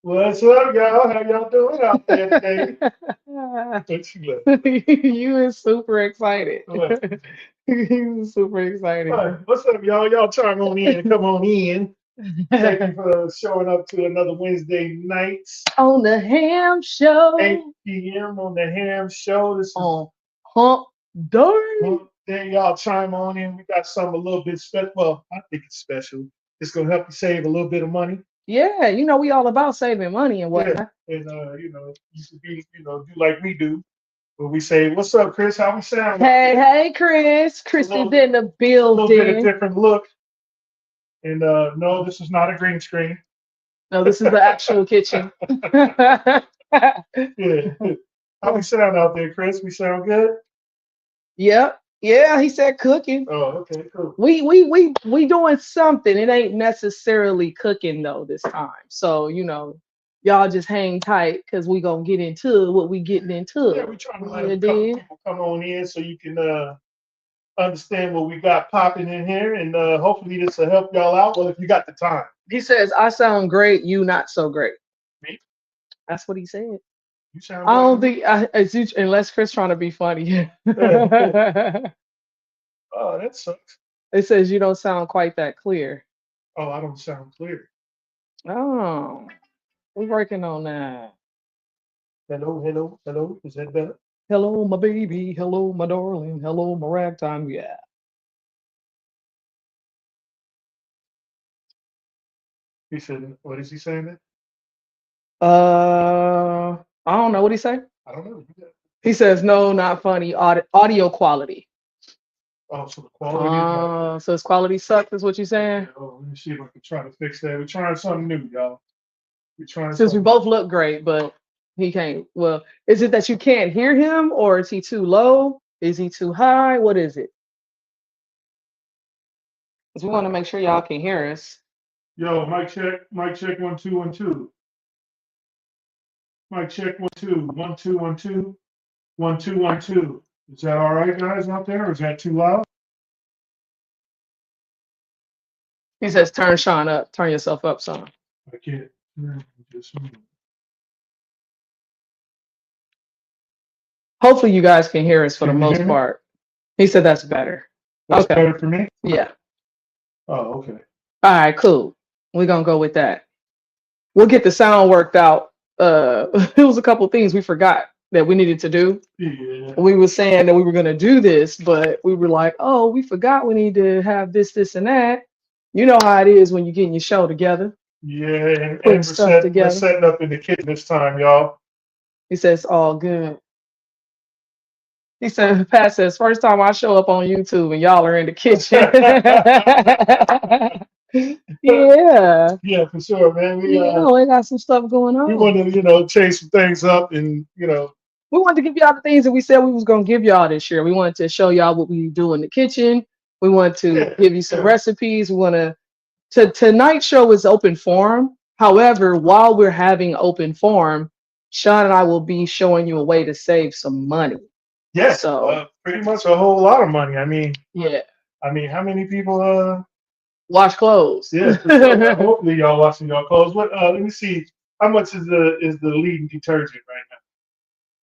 What's up, y'all? How y'all doing out there today? What you You is super excited. What? You is super excited. What's up, y'all? Y'all chime on in. Come on in. Thank you for showing up to another Wednesday nights, On the ham 8 show p.m. on the Ham Show. This is on Hump Day. then y'all chime on in. We got something a little bit special. Well, I think it's special. It's gonna help you save a little bit of money. Yeah, we all about saving money and Yeah, whatnot. and you should be, do like we do. Where we say, "What's up, Chris? How we sound out Hey, there?" hey, Chris. A Chris is little, in the a little bit of building. different look. And no, this is not a green screen. No, this is the actual kitchen. Yeah. How we sound out there, Chris? We sound good? Yep. Yeah, he said cooking. Oh, okay, cool. We doing something. It ain't necessarily cooking though this time. So, y'all just hang tight because we gonna get into what we getting Yeah, into. we're trying to let You a couple did? people come on in so you can understand what we got popping in here. And hopefully this will help y'all out. Well, if you got the time. He says, I sound great, you not so great. Me? That's what he said. You sound I great to don't me. think unless Chris trying to be funny. Oh, that sucks. It says you don't sound quite that clear. Oh, I don't sound clear. Oh, we're working on that. Hello, hello, hello. Is that better? Hello, my baby. Hello, my darling. Hello, my ragtime. Yeah. He said, what is he saying there? I don't know what he say. I don't know. He says no, not funny. Audio quality. Oh, so the quality is not good. So his quality sucks, is what you're saying? Oh, let me see if I can try to fix that. We're trying something new, y'all. We're trying Since we something. both look great, but he can't. Well, is it that you can't hear him, or is he too low? Is he too high? What is it? Because we want to make sure y'all can hear us. Yo, mic check, 1 2 1 2. Mic check 1 2 1 2 1 2 1 2 1 2. Is that all right, guys, out there? Or is that too loud? He says, "Turn Sean up. Turn yourself up, son." I can't. Just, Hopefully, you guys can hear us for the can you most hear me? part. He said that's better. That's Okay. better for me. Yeah. Oh, okay. All right. Cool. We're gonna go with that. We'll get the sound worked out. It was a couple things we forgot that we needed to do. Yeah, We were saying that we were going to do this, but we were like, oh, we forgot we need to have this, and that. You know how it is when you're getting your show together, yeah, putting and stuff we're together. setting up in the kitchen this time, y'all. He says, all good. He said, Pat says, first time I show up on YouTube and y'all are in the kitchen. Yeah. Yeah, for sure, man. Yeah, we got some stuff going We want on. to change some things up, and We wanted to give y'all the things that we said we was gonna give y'all this year. We wanted to show y'all what we do in the kitchen. We want to yeah, give you some yeah, recipes. We want to tonight's show is open forum. However, while we're having open forum, Sean and I will be showing you a way to save some money. yes, So pretty much a whole lot of money. yeah, I mean, how many people? wash clothes. Yeah, for sure. Hopefully, y'all washing y'all clothes. What? Let me see. How much is the leading detergent right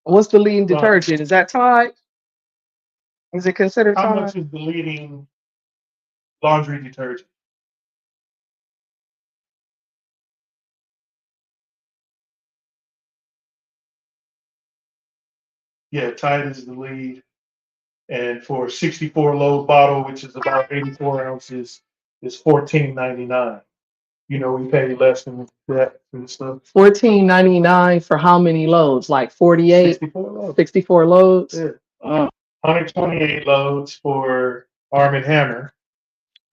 What's the leading now? detergent? Is that Tide? Is it considered How Tide? much is the leading laundry detergent? Yeah, Tide is the lead, and for 64 load bottle, which is about 84 ounces, is 14.99. We pay less than that for the stuff. 14.99 for how many loads? Like 48, 64 loads. 64 loads? Yeah. Uh, 128 loads for Arm& and Hammer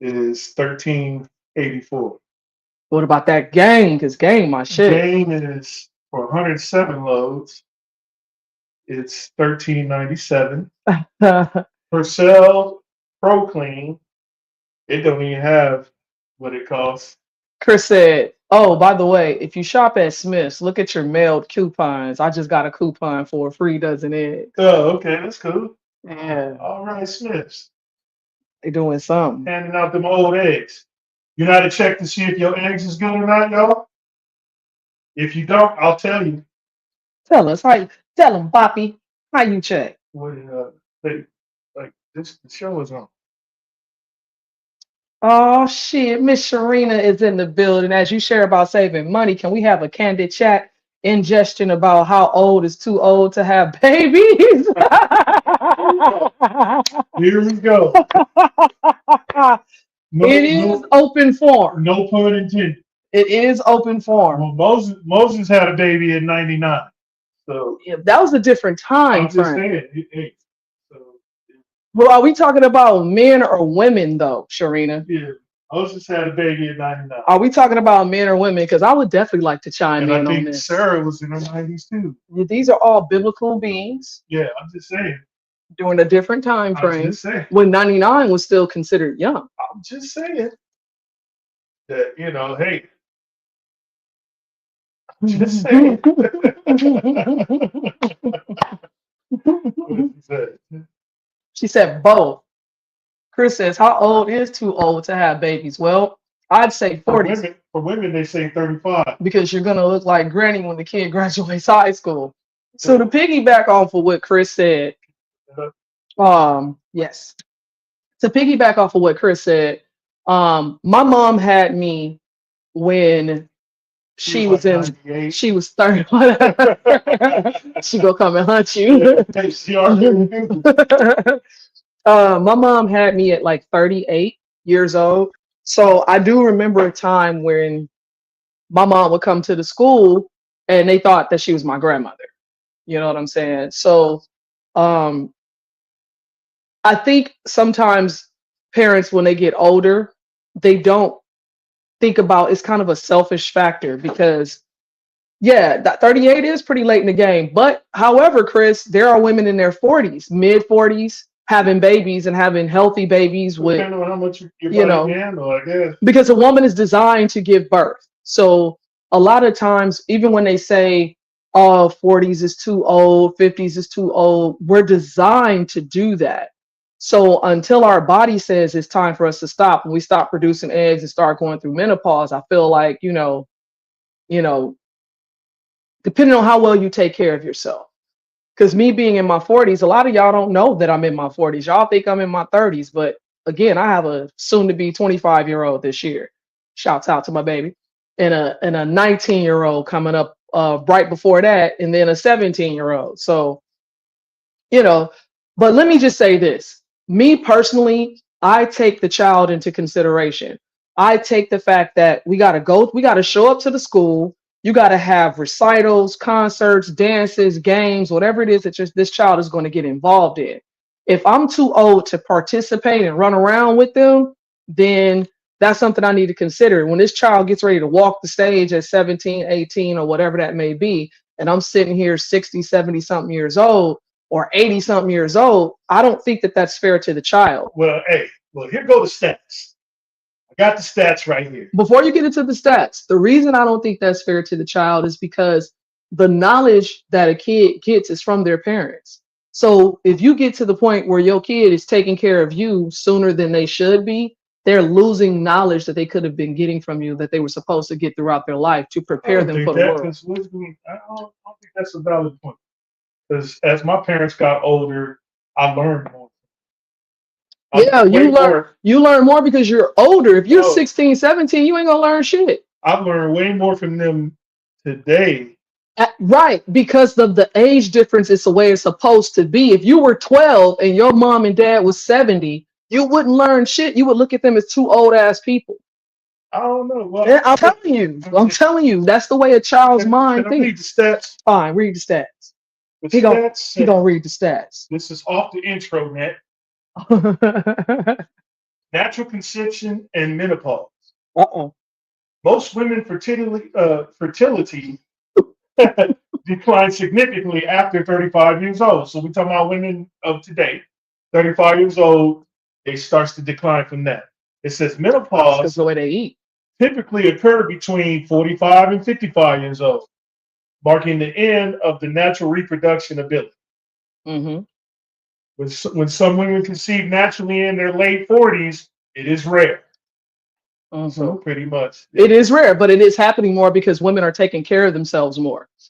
is 13.84. what about that gang? Because gang my shit. Gain is for 107 loads. It's 13.97. Purcell Pro Clean. It don't even have what it costs. Chris said, oh, by the way, if you shop at Smith's, look at your mailed coupons. I just got a coupon for a free dozen eggs. Oh, okay, that's cool. Yeah, All right, Smiths they doing something. handing out them old eggs. You know how to check to see if your eggs is good or not, y'all? If you don't, I'll tell you. Tell us how. Tell them, Poppy, how you check. What they like this the show is on. Oh shit, Miss Sharina is in the building. As you share about saving money, can we have a candid chat ingestion about how old is too old to have babies? Here we go. It No, is no, open form. no pun intended. It is open form. Well, Moses had a baby in '99, so Yeah, that was a different time I'm just frame. saying. Hey, so Well, are we talking about men or women though, Sharina? yeah, Moses had a baby in '99, Are we talking about men or women? Because I would definitely like to chime and I in on think this. Sarah was in her '90s too. These are all biblical beings Yeah, I'm just saying. during a different time I'm frame just saying. when 99 was still considered young. I'm just saying that hey, just saying. What did he say? She said both. Chris says, how old is too old to have babies? Well, I'd say 40s For women, they say 35. because you're going to look like granny when the kid graduates high school. So to piggyback off of what Chris said, yes, to piggyback off of what Chris said, my mom had me when she was like in 98. she was 30. She gonna come and hunt you. Hey, she already knew. My mom had me at like 38 years old. So I do remember a time when my mom would come to the school and they thought that she was my grandmother. You know what I'm saying? So um I think sometimes parents when they get older, they don't think about it's kind of a selfish factor because yeah, that 38 is pretty late in the game. But however, Chris, there are women in their 40s, mid 40s, having babies and having healthy babies with, Depending on how much your you body know, can handle, I guess. because a woman is designed to give birth. So a lot of times, even when they say, oh, 40s is too old, 50s is too old, we're designed to do that. So until our body says it's time for us to stop and we stop producing eggs and start going through menopause, I feel like, you know, depending on how well you take care of yourself. Because me being in my 40s, a lot of y'all don't know that I'm in my 40s. Y'all think I'm in my 30s, but again, I have a soon to be 25-year-old this year. Shouts out to my baby. And a 19-year-old coming up right before that, and then a 17-year-old. So, you know, but let me just say this. Me personally, I take the child into consideration. I take the fact that we got to show up to the school. You got to have recitals, concerts, dances, games, whatever it is that this child is going to get involved in. If I'm too old to participate and run around with them, then that's something I need to consider. When this child gets ready to walk the stage at 17, 18, or whatever that may be, and I'm sitting here 60, 70 something years old, or 80 something years old, I don't think that that's fair to the child. Well, hey, here go the stats. I got the stats right here. Before you get into the stats, the reason I don't think that's fair to the child is because the knowledge that a kid gets is from their parents. So if you get to the point where your kid is taking care of you sooner than they should be, they're losing knowledge that they could have been getting from you that they were supposed to get throughout their life to I prepare don't them think for the that world. because I don't think that's a valid point. Because as my parents got older, I learned more. Yeah, I'm way you learn more because you're older. If you're no, 16, 17, you ain't gonna learn shit. I've learned way more from them today. Right, because of the age difference, it's the way it's supposed to be. If you were 12 and your mom and dad was 70, you wouldn't learn shit. You would look at them as two old ass people. I don't know. And Well, I'm telling you, that's the way a child's can mind I read the thinks. stats? Fine, read the stats. The He gon' stats he say gonna read the stats. this is off the intro net. Natural conception and menopause. Uh-oh. Most women fertility decline significantly after 35 years old. So we're talking about women of today, 35 years old, they starts to decline from that. It says Because menopause the way they eat. typically occur between 45 and 55 years old, marking the end of the natural reproduction ability. Mm-hmm. When some women conceive naturally in their late 40s, it is rare. So Mhm. pretty much, It is rare, but it is happening more because women are taking care of themselves more. the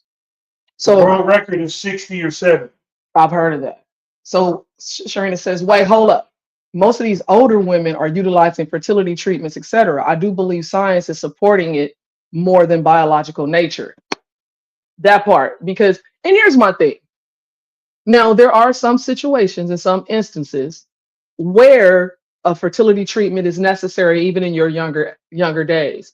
So world record is 60 or 70. I've heard of that. So Sharina says, wait, hold up. Most of these older women are utilizing fertility treatments, etc. I do believe science is supporting it more than biological nature. That part, because, and here's my thing. Now, there are some situations and some instances where a fertility treatment is necessary, even in your younger days.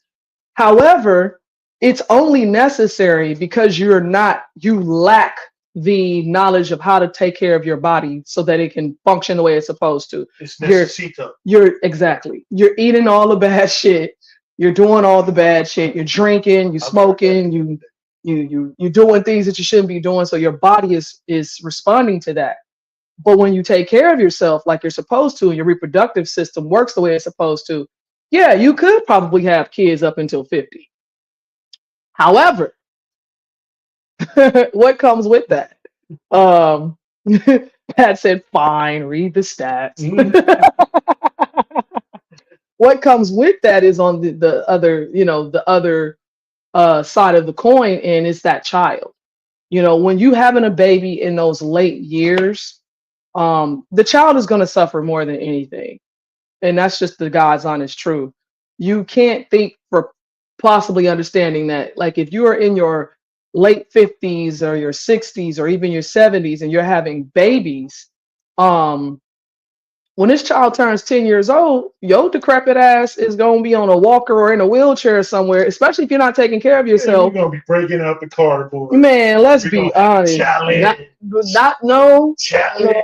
However, it's only necessary because you lack the knowledge of how to take care of your body so that it can function the way it's supposed to. It's You're necesito. you're exactly. You're eating all the bad shit. You're doing all the bad shit. You're drinking, you smoking, you doing things that you shouldn't be doing. So your body is responding to that. But when you take care of yourself like you're supposed to, and your reproductive system works the way it's supposed to, yeah, you could probably have kids up until 50. However, what comes with that? Um, Pat said, fine, read the stats. What comes with that is on the other, the other side of the coin, and it's that child. When you having a baby in those late years, the child is going to suffer more than anything. And that's just the God's honest truth. You can't think for possibly understanding that. Like if you are in your late 50s or your 60s or even your 70s and you're having babies, um, when this child turns 10 years old, your decrepit ass is going to be on a walker or in a wheelchair somewhere, especially if you're not taking care of Yeah, yourself. you're going to be breaking out the cardboard. Man, let's You're be gonna have a honest. challenge. Not no. Challenge.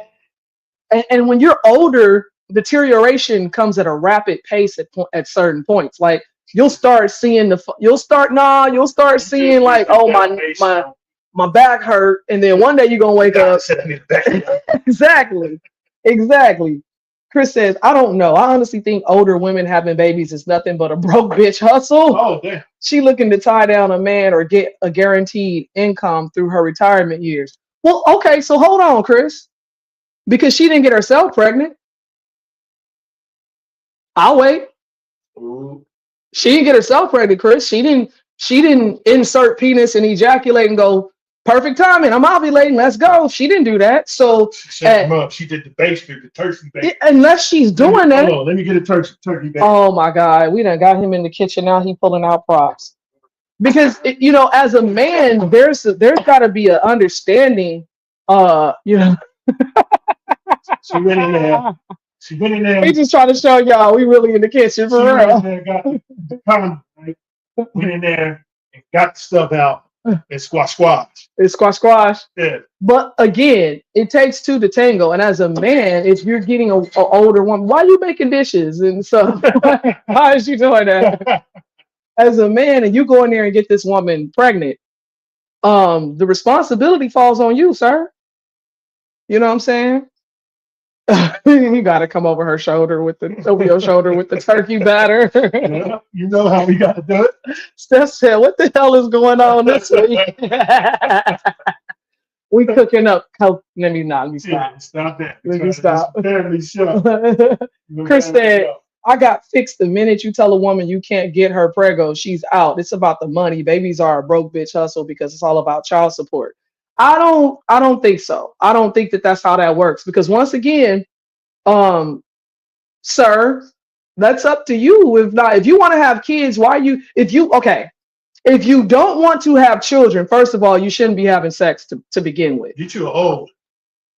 And when you're older, deterioration comes at a rapid pace at certain points. Like you'll start seeing you'll start seeing like, oh, my back hurt, and then one day you're gonna wake up. Exactly. Chris says, I don't know. I honestly think older women having babies is nothing but a broke bitch hustle. Oh, damn. She looking to tie down a man or get a guaranteed income through her retirement years. Well, okay, so hold on, Chris. Because she didn't get herself pregnant. I'll wait. Ooh. She didn't get herself pregnant, Chris. She didn't insert penis and ejaculate and go, perfect timing. I'm ovulating. Let's go. She didn't do that. So she did the basement, the turkey bake. Unless she's doing that. Hold on, let me get a turkey bake. Oh my God. We done got him in the kitchen. Now he pulling out props. Because as a man, there's gotta be an understanding, She went in there. We just trying to show y'all we really in the kitchen for real. Got the condom, right? Went in there and got the stuff out and squash. It's squash. Yeah. But again, it takes two to tango. And as a man, if you're getting an older woman, why are you making dishes? And so why is she doing that? As a man, and you go in there and get this woman pregnant, the responsibility falls on you, sir. You know what I'm saying? You got to come over your shoulder with the turkey batter. Yeah, you know how we got to do it. Steph said, "What the hell is going on this week?" We cooking up. Let me stop. Yeah, stop that. Let me stop. Family show. Chris said, "I got fixed the minute you tell a woman you can't get her prego, she's out. It's about the money. Babies are a broke bitch hustle because it's all about child support." I don't think so. I don't think that that's how that works, because once again, sir, that's up to you. If you want to have kids, if you don't want to have children, first of all, you shouldn't be having sex to begin with. Get you old.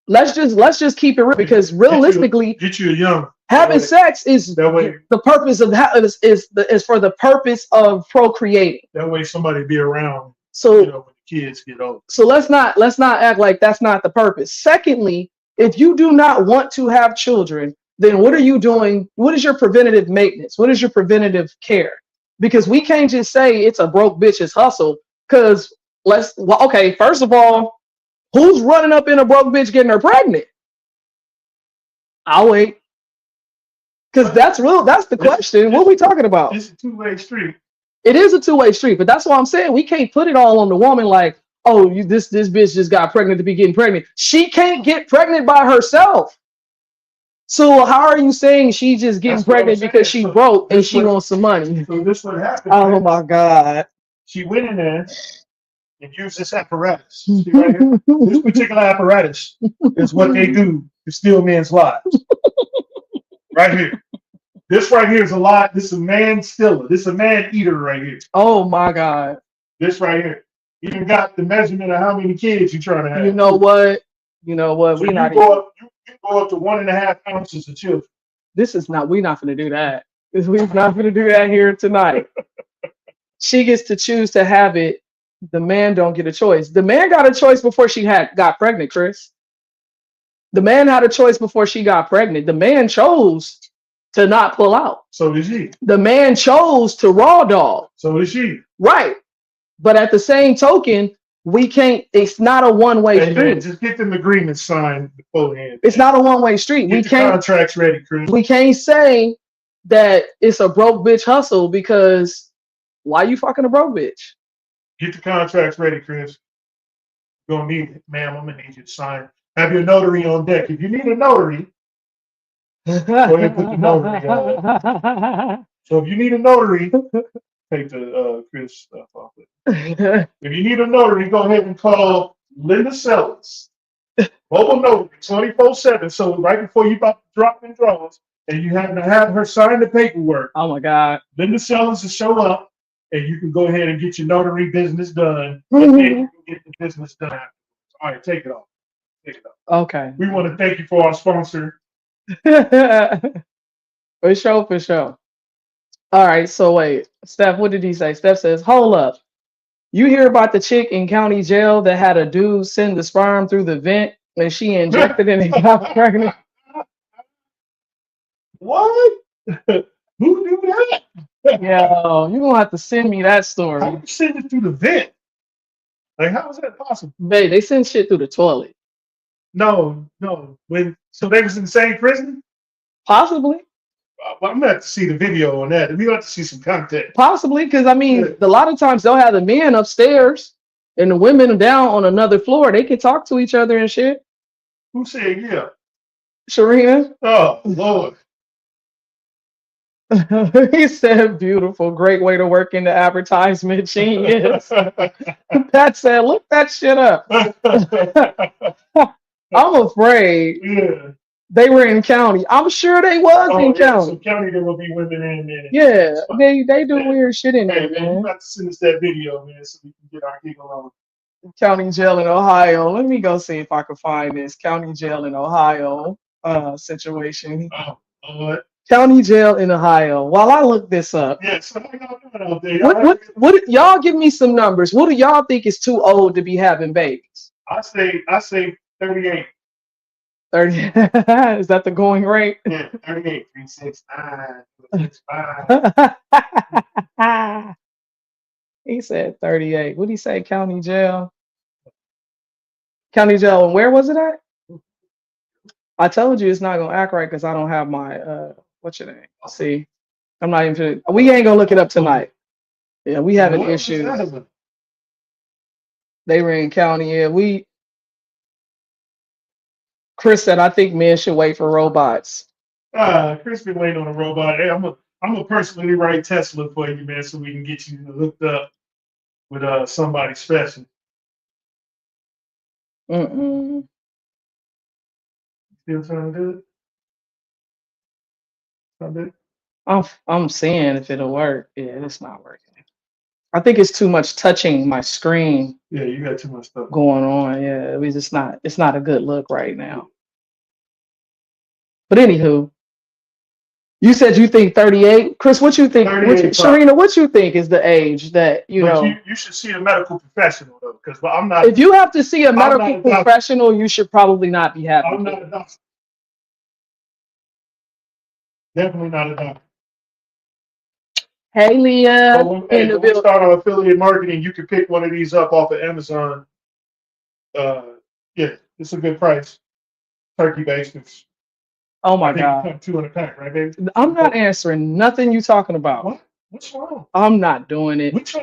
Let's just keep it real, because realistically, get you young. Having sex is the purpose of is for the purpose of procreating. That way somebody be around. So when the kids get old. So let's not act like that's not the purpose. Secondly, if you do not want to have children, then what are you doing? What is your preventative maintenance? What is your preventative care? Because we can't just say it's a broke bitch's hustle. Because first of all, who's running up in a broke bitch getting her pregnant? I'll wait. Because that's the question. What are we talking about? It's a two-way street. It is a two-way street, but that's what I'm saying. We can't put it all on the woman like, oh, this bitch just got pregnant to be getting pregnant. She can't get pregnant by herself. So how are you saying she just getting That's what I'm pregnant because saying. she So broke and this she what wants some money? so this what happened, Oh man. my God. She went in there and used this apparatus. See right here? This particular apparatus is what they do to steal men's lives. Right here. This right here is a lot. This is a man stealer. This is a man eater right here. Oh my God. This right here. Even got the measurement of how many kids you're trying to have. You know what? You know what? So We you not go even. up, you go up to 1.5 ounces of children. This is not. We're not gonna do that. We're not gonna do that here tonight. She gets to choose to have it. The man don't get a choice. The man got a choice before she got pregnant, Chris. The man had a choice before she got pregnant. The man chose to not pull out. So did she. The man chose to raw dog. So did she. Right. But at the same token, we can't, it's not a one-way Hey, man, street. just get them agreements signed beforehand. It's not a one-way street. Get the contracts ready, Chris. We can't say that it's a broke bitch hustle because why you fucking a broke bitch? Get the contracts ready, Chris. You're gonna need it, ma'am. I'm gonna need you to sign. Have your notary on deck. If you need a notary, go ahead and put the notary on. So if you need a notary, take the Chris stuff off it. If you need a notary, go ahead and call Linda Sellers. Mobile notary, 24/7. So right before you about to drop in drawers, and you have to have her sign the paperwork. Oh my God. Linda Sellers will show up, and you can go ahead and get your notary business done, and then you can get the business done. All right, take it off. Take it off. Okay. We want to thank you for our sponsor. For sure, for sure. All right, so wait, Steph, what did he say? Steph says, hold up. You hear about the chick in county jail that had a dude send the sperm through the vent and she injected it and got pregnant? What? Who knew that? Yo, you're gonna have to send me that How story. you send it through the vent? Like, how is that possible? Babe, they send shit through the toilet. No. So they was in the same prison? Possibly. I'm gonna have to see the video on that. We have to see some content. Possibly, because I mean, Yeah. a lot of times they'll have the men upstairs and the women down on another floor. They can talk to each other and shit. Who said yeah? Sharina. Oh Lord. He said, beautiful, great way to work in the advertisement. Genius. Pat said, look that shit up. I'm afraid Yeah. they were in county. I'm sure they was in county. So county there will be women in there. Yeah, they do weird shit in there, Hey man, you man. got to send us that video, man, so we can get our giggle on. County jail in Ohio. Let me go see if I can find this county jail in Ohio situation. Oh Lord. County jail in Ohio. While I look this up, Yeah, so how y'all doing out there? what y'all give me some numbers? What do y'all think is too old to be having babies? I say 38. 30. Is that the going rate? Yeah, 38, 369, 65. He said 38. What did he say? County jail. County jail. And where was it at? I told you it's not gonna act right because I don't have my what's your name? See, I'm not even. We ain't gonna look it up tonight. Yeah, we having What was issues. that? They were in county. Yeah, Chris said I think men should wait for robots. Chris been waiting on a robot. Hey, I'm gonna personally write Tesla for you, man, so we can get you hooked up with somebody special. Mm-mm. Still trying to do it? Trying to do it? I'm seeing if it'll work. Yeah, it's not working. I think it's too much touching my screen Yeah, you got too much stuff going on. Yeah, it's not a good look right now. But anywho, you said you think 38. Chris, what you think? 38, Sharina, what you think is the age that you should see a medical professional though, because I'm not. If you have to see a medical not a doctor. professional, you should probably not be having. I'm not a doctor. Definitely not a doctor. Hey, Leah. When we start our affiliate marketing, you can pick one of these up off of Amazon. Yeah, it's a good price. Turkey baskets. Oh my God. 2 in a pack, right, baby? I'm not answering nothing you talking about. What? What's wrong? I'm not doing it. Which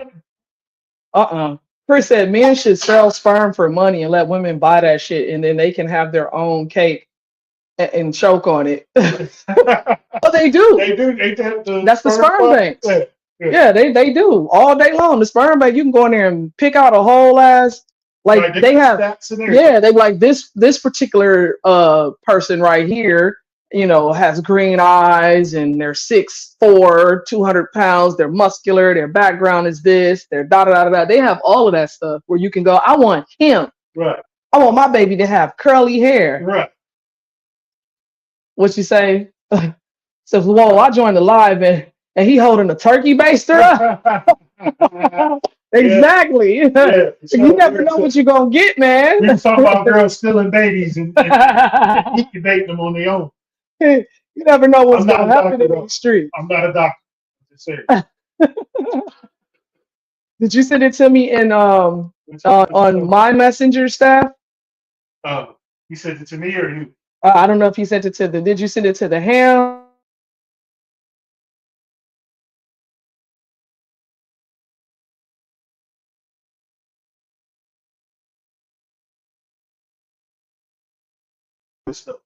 one? Chris said men should sell sperm for money and let women buy that shit, and then they can have their own cake and choke on it. They But they do. do. They have the That's the sperm sperm pump. banks. Yeah, yeah. Yeah, they do all day long. The sperm bank, you can go in there and pick out a whole ass. Right. Like They they got have, stats in there. yeah, they like this particular person right here. Has green eyes and they're 6'4", 200 pounds. They're muscular. Their background is this. They're da da da da. They have all of that stuff where you can go. I want him. Right. I want my baby to have curly hair. Right. What you say? So whoa, I joined the live and he holding a turkey baster. Yeah. Exactly. Yeah. You never know what you're gonna get, man. We was talking about girls stealing babies and incubating them on their own. You never know what's I'm not gonna a happen doctor, in though. the street. I'm not a doctor. I'm just saying. Did you send it to me in on my messenger staff? You sent it to me or you? I don't know if you sent it to the. Did you send it to the ham? Good stuff.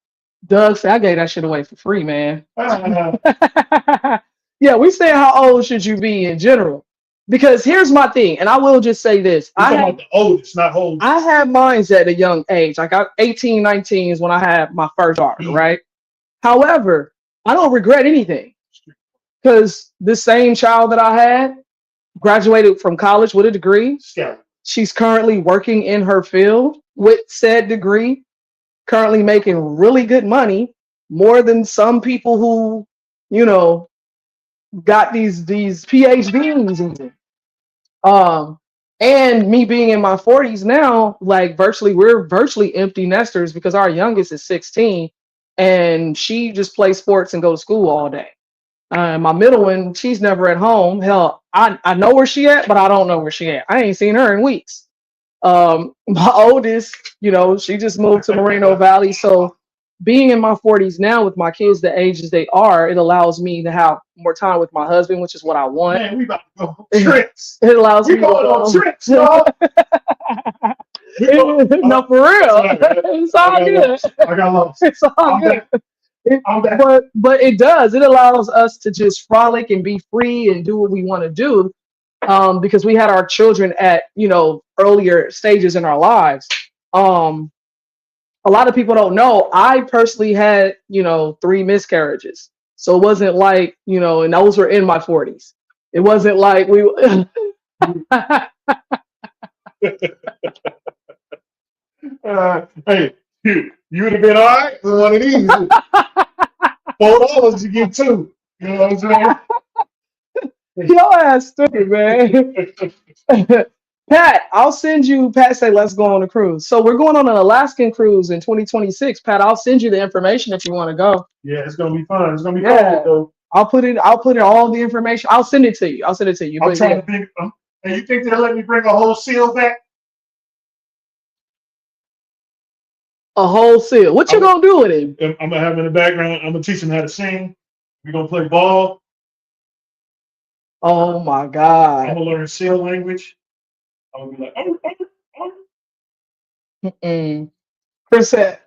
Doug said I gave that shit away for free, man. Uh, Yeah, we say how old should you be in general? Because here's my thing, and I will just say this. We're talking about the oldest, not old. I had mines at a young age. Like 18, 19 is when I had my first daughter, right? However, I don't regret anything because the same child that I had graduated from college with a degree. Scout. She's currently working in her field with said degree, currently making really good money, more than some people who, got these PhDs even. And me being in my 40s now, like we're virtually empty nesters because our youngest is 16 and she just plays sports and goes to school all day. My middle one, she's never at home. Hell, I know where she at, but I don't know where she at. I ain't seen her in weeks. My oldest, she just moved to Moreno Valley. So being in my 40s now with my kids the ages they are, it allows me to have more time with my husband, which is what I want. Man, we about to go on trips. It allows We me going on trips, y'all. No, for real. It's all good. I got lost. It's all good. I'm back. But it does. It allows us to just frolic and be free and do what we want to do. Because we had our children at earlier stages in our lives. A lot of people don't know. I personally had 3 miscarriages, so it wasn't like and those were in my 40s. It wasn't like we. Hey, you would have been all right with one of these. $4 to get 2. You know what I'm saying? Your ass stupid, man. Pat, I'll send you. Pat say, let's go on a cruise. So we're going on an Alaskan cruise in 2026. Pat, I'll send you the information if you want to go. Yeah, it's gonna be fun. It's gonna be Yeah. fun though. I'll put in all the information. I'll send it to you. I'm trying to think. And you think they'll let me bring a whole seal back? A whole seal. What you gonna do with him? I'm gonna have him in the background. I'm gonna teach him how to sing. We're gonna play ball. Oh my I'm God. gonna learn seal language. I'm gonna be like, Mm-mm. Chris said,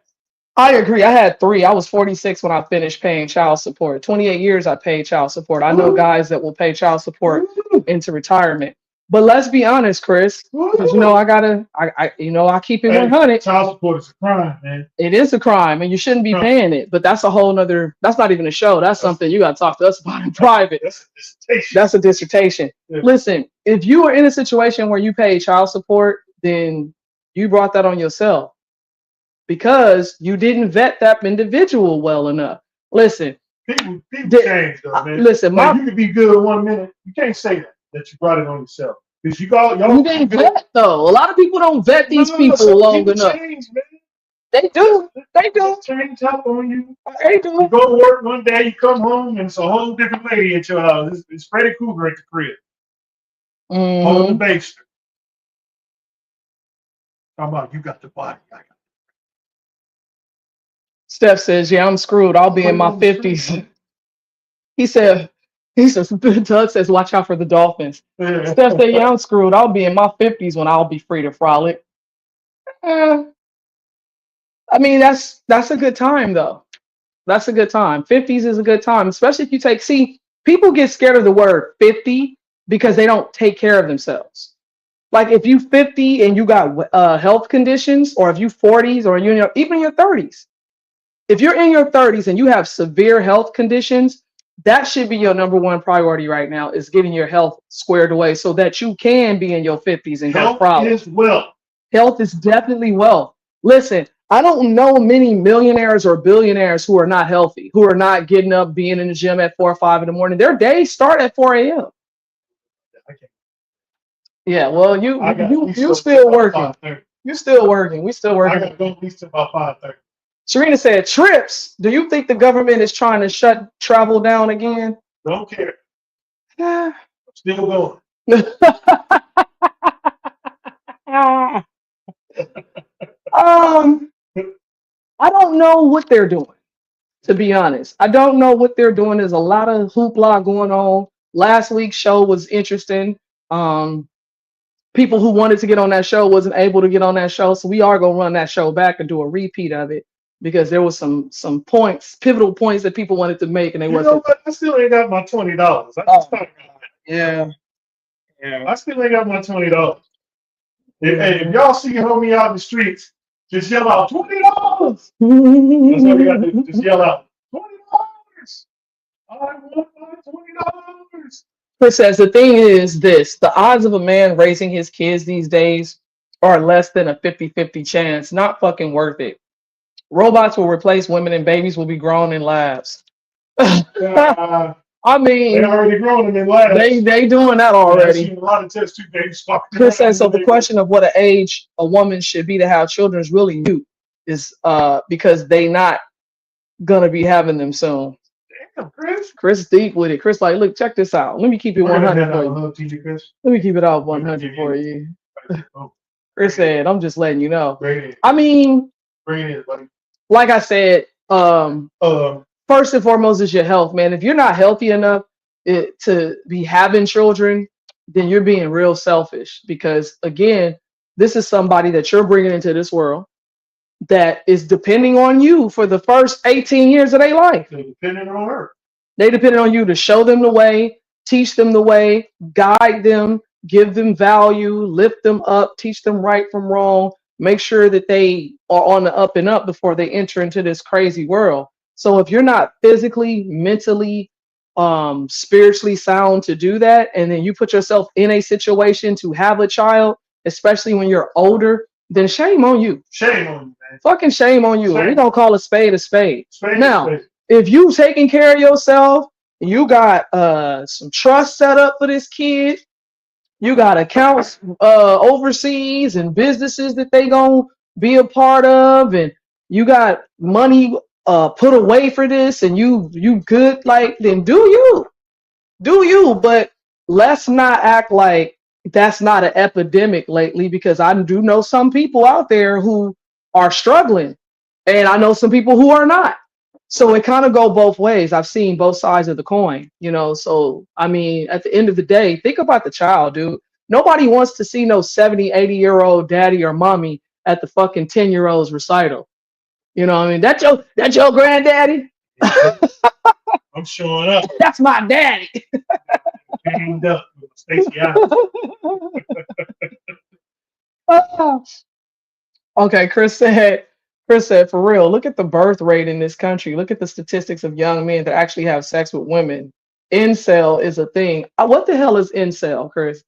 I agree. I had 3. I was 46 when I finished paying child support. 28 years I paid child support. I know guys that will pay child support into retirement. But let's be honest, Chris, because I keep it 100. Child support is a crime, man. It is a crime and you shouldn't be paying it. But that's a whole nother, that's not even a show. That's something you got to talk to us about in private. That's a dissertation. That's a dissertation. Yeah. Listen, if you are in a situation where you pay child support, then you brought that on yourself because you didn't vet that individual well enough. Listen, people change though, man. Listen, you could be good in 1 minute. You can't say that you brought it on yourself because y'all. You didn't vet though. A lot of people don't vet these people long enough. Change, man. They do. They do. Change up on you. They do. You go to work one day, you come home, and it's a whole different lady at your house. It's Freddy Krueger at the crib. On the baster. How about you got the body? Steph says, yeah, I'm screwed. I'll be in my 50s. He says, Doug says, watch out for the Dolphins. Yeah. Steph said, yeah, I'm screwed. I'll be in my 50s when I'll be free to frolic. I mean, that's a good time though. That's a good time. 50s is a good time, especially if you take, see, people get scared of the word 50 because they don't take care of themselves. Like if you 50 and you got health conditions, or if you 40s, or you know, even your 30s, if you're in your 30s and you have severe health conditions, that should be your number one priority right now, is getting your health squared away so that you can be in your 50s and go Health proud. is wealth. Health is definitely wealth. Listen, I don't know many millionaires or billionaires who are not healthy, who are not getting up, being in the gym at 4 or 5 in the morning. Their days start at 4 a.m. I can't. Yeah, well, I got at least you till still about working. 5:30. You still working. We still I working. got to go at least till about 5:30. Sharina said, trips. Do you think the government is trying to shut travel down again? Don't care. Yeah. I'm still going. um, I don't know what they're doing, to be honest. I don't know what they're doing. There's a lot of hoopla going on. Last week's show was interesting. Um, People who wanted to get on that show wasn't able to get on that show, so we are gonna run that show back and do a repeat of it, because there was some points, pivotal points that people wanted to make, and they You know wasn't. what? I still ain't got my $20. Oh, yeah, yeah. I still ain't got my $20. Hey, if Yeah. y'all see homie out in the streets, just yell out $20. That's all you got to do. Just yell out $20. I want my $20. Chris says the thing is this: the odds of a man raising his kids these days are less than a 50-50 chance. Not fucking worth it. Robots will replace women and babies will be grown in labs. I They mean, already grown them in labs. they doing that I've already. seen a lot of test tube babies fucking Chris says, around so in the question of what an age a woman should be to have children is really new, is because they not gonna be having them soon. Damn, Chris. Chris deep with it. Chris like, look, check this out. Let me keep it We're gonna 100 hand for out a you. little TJ Chris. Let me keep it out We're gonna 100 give for you. you. Oh, Chris said, I'm just letting you know. bring it. I mean, Bring it, buddy. like I said, first and foremost is your health, man. If you're not healthy enough to be having children, then you're being real selfish, because again, this is somebody that you're bringing into this world that is depending on you for the first 18 years of their life. They're depending on her. They depend on you to show them the way, teach them the way, guide them, give them value, lift them up, teach them right from wrong, make sure that they are on the up and up before they enter into this crazy world. So if you're not physically, mentally, spiritually sound to do that, and then you put yourself in a situation to have a child, especially when you're older, then shame on you. Shame on you, man. Fucking shame on you. Shame. We don't call a spade a spade. Spade, Now, spade. if you taking care of yourself, you got some trust set up for this kid, you got accounts overseas and businesses that they gonna be a part of, and you got money put away for this, and you good, like, then do you, but let's not act like that's not an epidemic lately, because I do know some people out there who are struggling, and I know some people who are not. So it kind of go both ways. I've seen both sides of the coin, you know. So I mean, at the end of the day, think about the child, dude. Nobody wants to see no 70, 80-year-old daddy or mommy at the fucking 10-year-old's recital. You know what I mean? That's your granddaddy? I'm showing up. That's my daddy. Hanged up with Stacey Adams. Okay, Chris said, for real, look at the birth rate in this country. Look at the statistics of young men that actually have sex with women. Incel is a thing. What the hell is incel, Chris?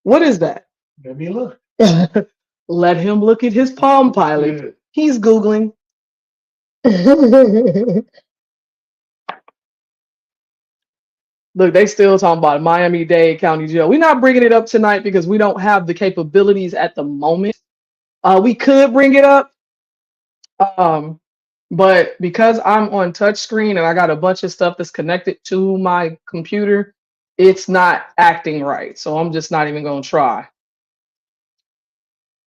What is that? Let me look. Let him look at his Palm Pilot. Yeah. He's Googling. Look, they still talking about Miami-Dade County Jail. We're not bringing it up tonight because we don't have the capabilities at the moment. We could bring it up, but because I'm on touch screen and I got a bunch of stuff that's connected to my computer, it's not acting right. So I'm just not even going to try.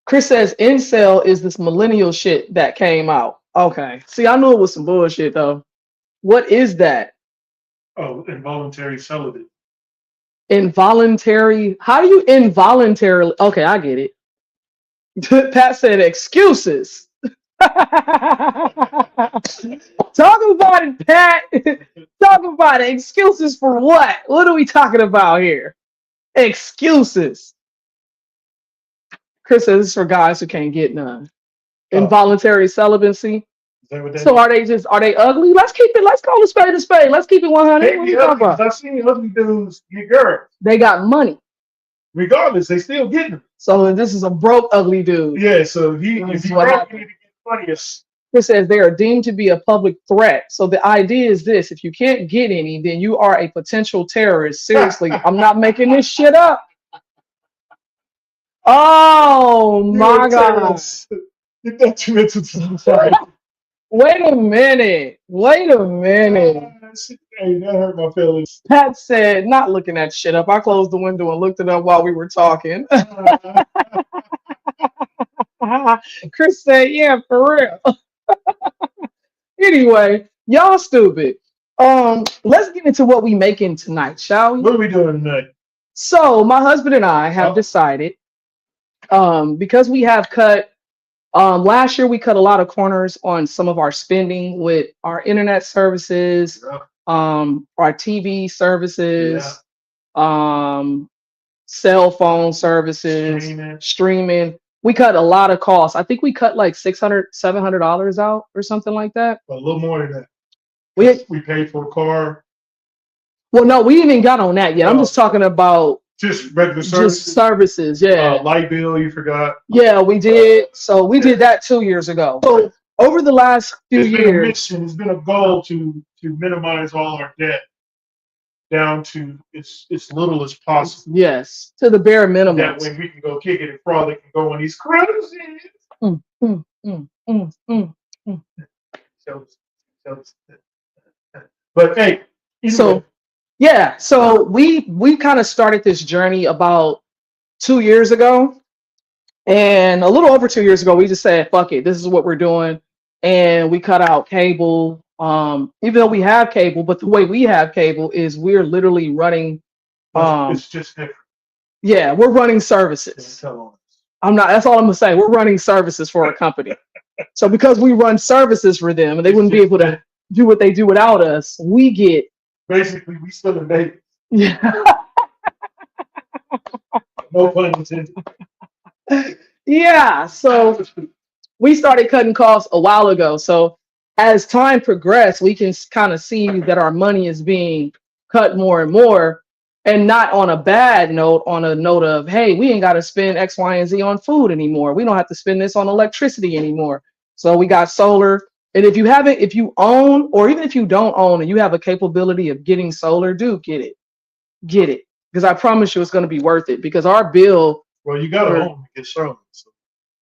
Chris says incel is this millennial shit that came out. Okay. See, I knew it was some bullshit though. What is that? Oh, involuntary celibate. Involuntary. How do you involuntarily? Okay, I get it. Pat said excuses. Talk about it, Pat. Talk about it. Excuses for what? What are we talking about here? Excuses. Chris says it's for guys who can't get none. Oh, Involuntary celibacy. is that what that So is? are they ugly? Let's keep it, let's call a spade a spade. Let's keep it 100. Can't What are be you talking ugly because about? I've seen ugly dudes get girls. They got money. Regardless, they still getting them. So this is a broke ugly dude. Yeah, so if This is he what broke, happened. you need to get funniest. Chris says they are deemed to be a public threat. So the idea is this: if you can't get any, then you are a potential terrorist. Seriously, I'm not making this shit up. Oh my God. Get detrimental to society. Wait a minute. Wait a minute. Hey, that hurt my feelings. Pat said, not looking that shit up. I closed the window and looked it up while we were talking. Chris said, yeah, for real. Anyway, y'all stupid. Let's get into what we making tonight, shall we? What are we doing tonight? So my husband and I have decided, because we have cut last year we cut a lot of corners on some of our spending with our internet services, Yeah. our TV services, Yeah. cell phone services, streaming. We cut a lot of costs. I think we cut like $600-$700 out or something like that. A little more than that. We paid for a car. Well, no, we even got on that yet. I'm just talking about just regular services. Just services, yeah. Light bill, you forgot. Yeah, we did. So we did that 2 years ago. So over the last few years, it's been a goal to minimize all our debt down to as little as possible. Yes, to the bare minimum. That way we can go kick it and frolic and go on these cruises. But hey, so yeah, so we kind of started this journey about 2 years ago, and a little over 2 years ago, we just said, "Fuck it, this is what we're doing," and we cut out cable. Even though we have cable, but the way we have cable is we're literally running. It's just different. Yeah, we're running services. I'm not. That's all I'm gonna say. We're running services for a company. So because we run services for them, and they wouldn't be able to do what they do without us, we get basically we still in Vegas. Yeah. No pun intended. Yeah. So we started cutting costs a while ago. So as time progressed, we can kind of see that our money is being cut more and more, and not on a bad note, on a note of, hey, we ain't got to spend X, Y, and Z on food anymore. We don't have to spend this on electricity anymore. So we got solar. And if you own, or even if you don't own and you have a capability of getting solar, do get it. Get it. Because I promise you it's going to be worth it. Because our bill. Well, you got to own to get solar. So.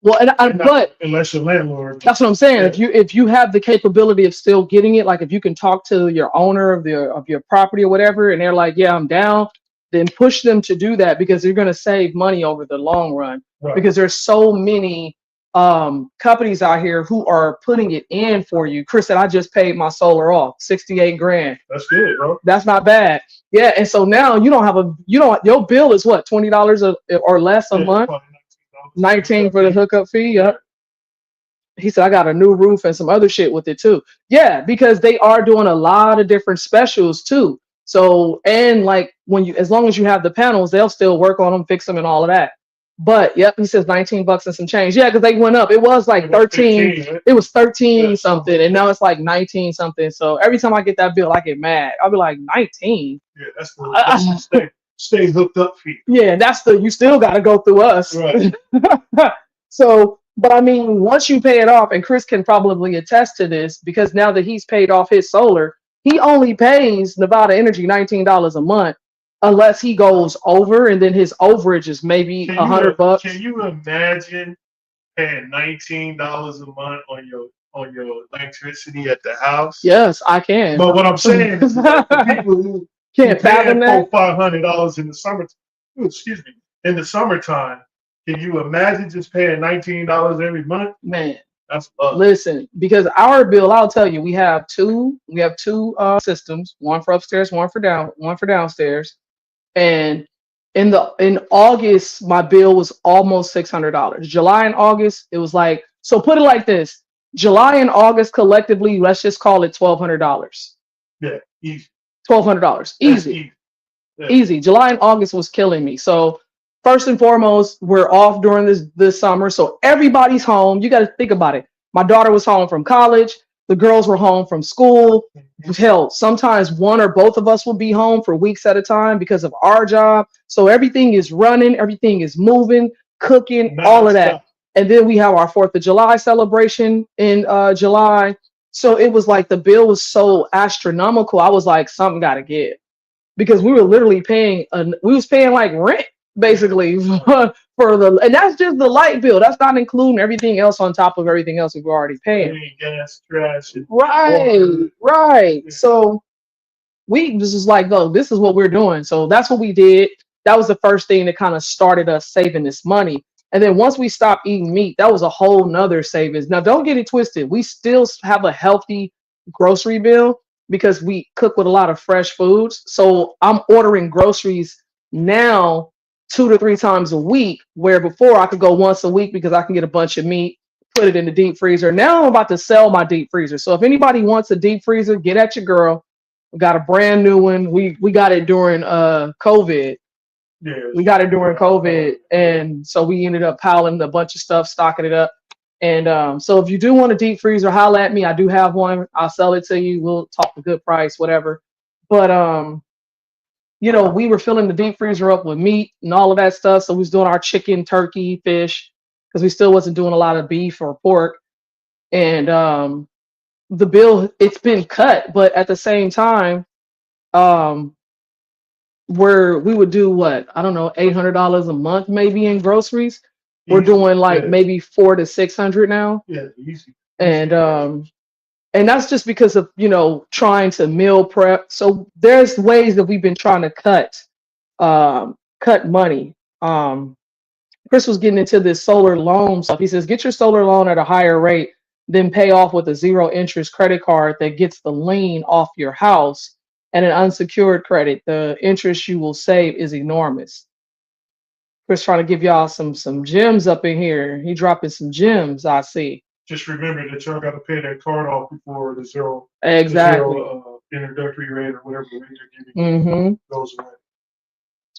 Well, but unless your landlord. That's what I'm saying. Yeah. If you have the capability of still getting it, like if you can talk to your owner of your property or whatever, and they're like, yeah, I'm down, then push them to do that, because you're going to save money over the long run. Right. Because there's so many companies out here who are putting it in for you. Chris said, I just paid my solar off, 68 grand. That's good, bro. That's not bad. Yeah. And so now your bill is what, $20 or less a month? 19 for the hookup fee. Yep. He said, I got a new roof and some other shit with it too. Yeah, because they are doing a lot of different specials too. So, and like as long as you have the panels, they'll still work on them, fix them and all of that. But yep, he says $19 and some change. Yeah, because they went up. It was like 13. 15, right? It was 13 something, and now it's like 19 something. So every time I get that bill, I get mad. I'll be like, 19? Yeah, that's the stay hooked up fee. Yeah, you still got to go through us. Right. So, but I mean, once you pay it off, and Chris can probably attest to this, because now that he's paid off his solar, he only pays Nevada Energy $19 a month, unless he goes over, and then his overage is maybe $100. Can you imagine paying $19 a month on your electricity at the house? Yes, I can. But what I'm saying is that the people who can't fathom that $500 in the summer, in the summertime, can you imagine just paying $19 every month? Man, that's love. Listen, because our bill, I'll tell you, we have two systems, one for upstairs, one for downstairs. And in August, my bill was almost $600. July and August, it was like, so put it like this. July and August collectively, let's just call it $1,200. Yeah, easy. $1,200, That's easy. easy. Yeah. Easy. July and August was killing me. So first and foremost, we're off during this summer. So everybody's home. You got to think about it. My daughter was home from college. The girls were home from school. Hell, sometimes one or both of us will be home for weeks at a time because of our job. So everything is running, everything is moving, cooking, all of that. And then we have our 4th of July celebration in July. So it was like the bill was so astronomical. I was like, something got to give, because we were literally paying we was paying like rent basically for the, and that's just the light bill. That's not including everything else on top of everything else we were already paying. Gas, trash, Right. So we just was like, no, this is what we're doing. So that's what we did. That was the first thing that kind of started us saving this money. And then once we stopped eating meat, that was a whole nother savings. Now, don't get it twisted. We still have a healthy grocery bill because we cook with a lot of fresh foods. So I'm ordering groceries now 2 to 3 times a week, where before I could go once a week because I can get a bunch of meat, put it in the deep freezer. Now I'm about to sell my deep freezer. So if anybody wants a deep freezer, get at your girl. We got a brand new one. We got it during COVID. Yeah. We got it during COVID, and so we ended up piling a bunch of stuff, stocking it up. And so if you do want a deep freezer, holla at me. I do have one. I'll sell it to you. We'll talk a good price, whatever. But you know, we were filling the deep freezer up with meat and all of that stuff. So we was doing our chicken, turkey, fish, because we still wasn't doing a lot of beef or pork. And the bill, it's been cut, but at the same time, where we would do what, I don't know, $800 a month maybe in groceries. We're doing like maybe 400 to 600 now. Yeah, easy. And that's just because of, you know, trying to meal prep. So there's ways that we've been trying to cut money. Chris was getting into this solar loan stuff. He says, get your solar loan at a higher rate, then pay off with a 0 interest credit card that gets the lien off your house, and an unsecured credit. The interest you will save is enormous. Chris trying to give y'all some gems up in here. He dropping some gems, I see. Just remember that y'all got to pay that card off before the zero, exactly. Introductory rate or whatever rate they're giving you goes away.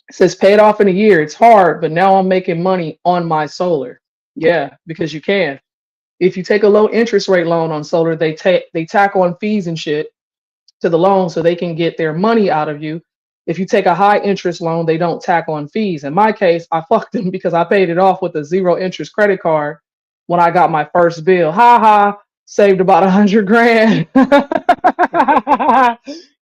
It says pay it off in a year. It's hard, but now I'm making money on my solar. Yeah, because you can. If you take a low interest rate loan on solar, they tack on fees and shit to the loan so they can get their money out of you. If you take a high interest loan, they don't tack on fees. In my case, I fucked them because I paid it off with a 0 interest credit card when I got my first bill. Ha ha, saved about 100 grand.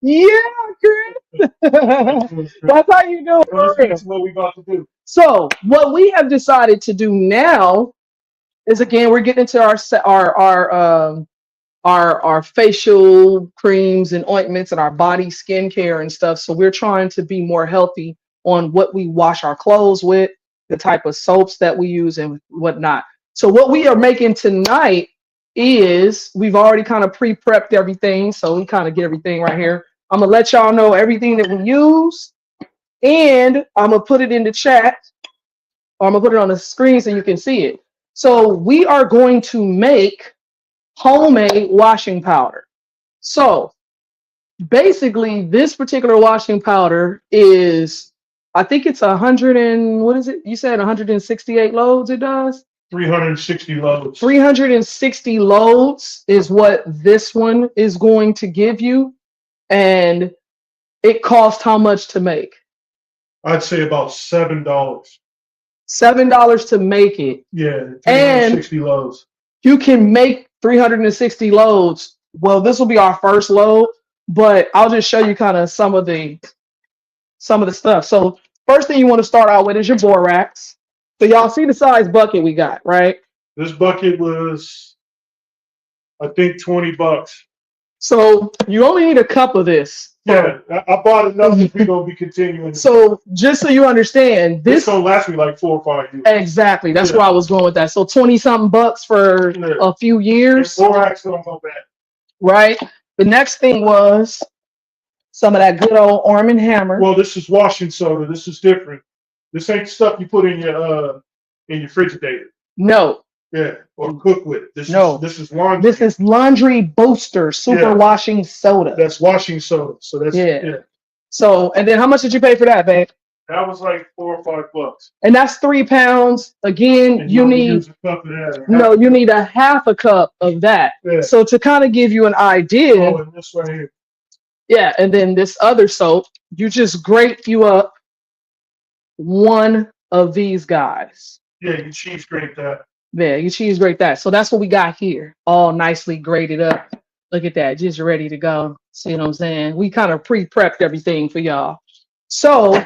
Yeah, Chris. That's how you do it. That's what we about to do. So what we have decided to do now is, again, we're getting into our facial creams and ointments and our body skincare and stuff. So we're trying to be more healthy on what we wash our clothes with, the type of soaps that we use and whatnot. So what we are making tonight is, we've already kind of pre-prepped everything. So we kind of get everything right here. I'm going to let y'all know everything that we use, and I'm going to put it in the chat, or I'm going to put it on the screen so you can see it. So we are going to make homemade washing powder. So basically, this particular washing powder is, I think it's 100 and, what is it? You said 168 loads it does? 360 loads. 360 loads is what this one is going to give you. And it costs how much to make? I'd say about $7. $7 to make it. Yeah, 360 loads. You can make 360 loads. Well, this will be our first load, but I'll just show you kind of some of the stuff. So first thing you want to start out with is your borax. So y'all see the size bucket we got, right? This bucket was, I think, $20. So you only need a cup of this. Yeah, I bought enough if we're gonna be continuing. So just so you understand, this gonna last me like 4 or 5 years. Exactly, that's where I was going with that. So 20-something bucks for a few years. And borax don't go bad. Right. The next thing was some of that good old Arm & Hammer. Well, this is washing soda. This is different. This ain't stuff you put in your refrigerator. No, Yeah, or cook with. This No. this is laundry. This is laundry booster super Yeah. washing soda. That's washing soda. So that's Yeah. So, and then how much did you pay for that, babe? That was like $4 or $5. And that's 3 pounds. Again, And you only need use a cup of that. no, you need a half a cup of that. Yeah. So to kind of give you an idea, Oh, and this right here. yeah, and then this other soap, you just grate you up one of these guys. Yeah, you cheese grate that. There, you cheese grate that. So that's what we got here, all nicely grated up. Look at that, just ready to go. See what I'm saying? We kind of pre-prepped everything for y'all. So,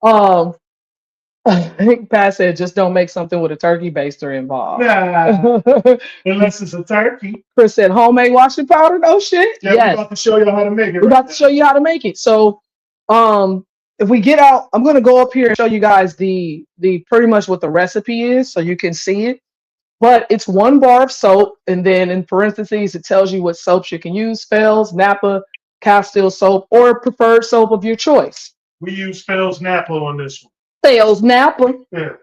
I think Pat said just don't make something with a turkey baster involved. Nah, unless it's a turkey. Chris said homemade washing powder. No shit. Yeah, Yes. we're about to show you how to make it. We're about to show you how to make it. So, if we get out, I'm gonna go up here and show you guys the pretty much what the recipe is, so you can see it. But it's 1 bar of soap, and then in parentheses it tells you what soaps you can use: Fells, Napa, Castile soap, or preferred soap of your choice. We use Fells Napa on this one. Fells, Napa. Yeah.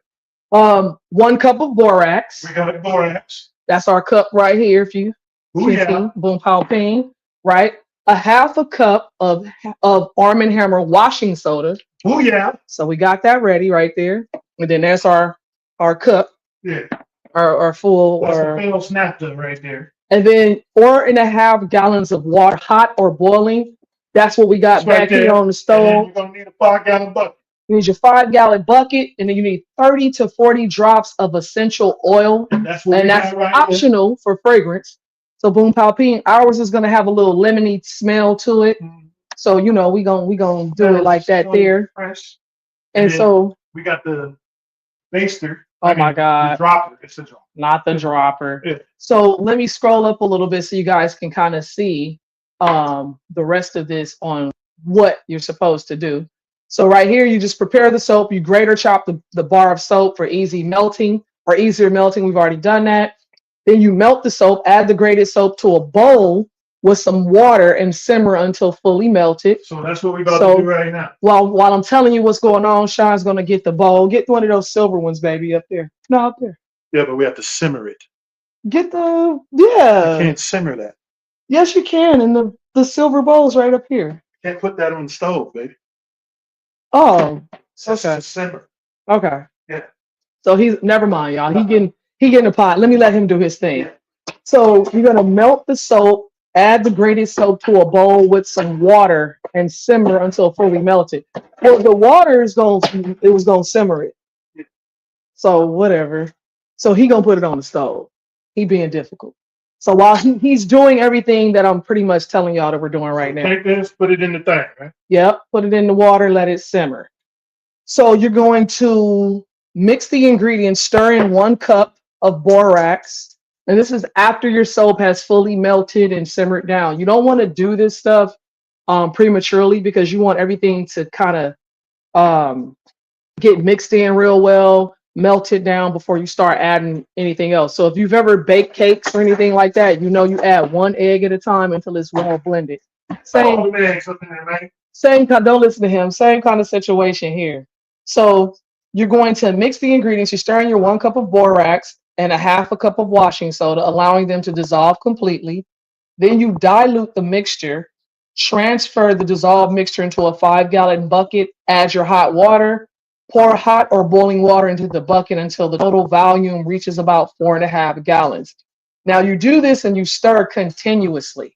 1 cup of borax. We got borax. That's our cup right here. If you Ooh, can yeah. see, boom, pow, ping, right? A half a cup of Arm & Hammer washing soda. Oh yeah. So we got that ready right there. And then there's our cup. Yeah. Our full. That's the Fells Napa right there. And then 4.5 gallons of water, hot or boiling. That's what we got back here on the stove. You're gonna need a 5-gallon bucket. You need your 5-gallon bucket, and then you need 30 to 40 drops of essential oil. And that's what that's right optional for fragrance. So boom, pow, ping. Ours is gonna have a little lemony smell to it. So we gonna do it like that there. Fresh. And so we got the baster. Oh my God. The dropper. It's a dropper. Not the dropper. Yeah. So let me scroll up a little bit so you guys can kind of see the rest of this on what you're supposed to do. So right here, you just prepare the soap. You grate or chop the bar of soap for easy melting or easier melting. We've already done that. Then you melt the soap, add the grated soap to a bowl with some water and simmer until fully melted. So that's what we're about to do right now. While I'm telling you what's going on, Sean's gonna get the bowl. Get one of those silver ones, baby, up there. No, up there. Yeah, but we have to simmer it. Get the yeah. You can't simmer that. Yes, you can. And the silver bowl's right up here. Can't put that on the stove, baby. Oh, That's okay. to simmer. Okay. Yeah. So he's never mind, y'all. He getting a pot. Let me let him do his thing. So you're gonna melt the soap, add the grated soap to a bowl with some water, and simmer until fully melted. Well, the water was gonna simmer it. So whatever. So he gonna put it on the stove. He being difficult. So while he's doing everything that I'm pretty much telling y'all that we're doing right now. Take this, put it in the thing, right? Yep, put it in the water, let it simmer. So you're going to mix the ingredients, stir in 1 cup of borax. And this is after your soap has fully melted and simmered down. You don't want to do this stuff prematurely because you want everything to kind of get mixed in real well, melted down before you start adding anything else. So if you've ever baked cakes or anything like that, you add 1 egg at a time until it's well blended. Same, don't listen to him. Same kind of situation here. So you're going to mix the ingredients. You're stirring your 1 cup of borax and a half a cup of washing soda, allowing them to dissolve completely. Then you dilute the mixture, transfer the dissolved mixture into a 5-gallon bucket, add your hot water, pour hot or boiling water into the bucket until the total volume reaches about 4.5 gallons. Now you do this and you stir continuously.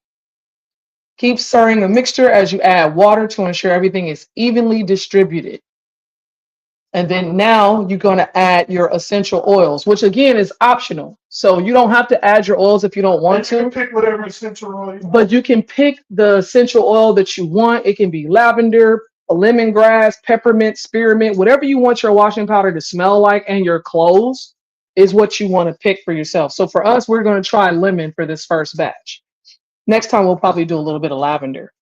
Keep stirring the mixture as you add water to ensure everything is evenly distributed. And then now you're going to add your essential oils, which again is optional. So you don't have to add your oils if you don't want to. You can pick whatever essential oil you want. But you can pick the essential oil that you want. It can be lavender, lemongrass, peppermint, spearmint, whatever you want your washing powder to smell like, and your clothes is what you want to pick for yourself. So for us, we're going to try lemon for this first batch. Next time we'll probably do a little bit of lavender.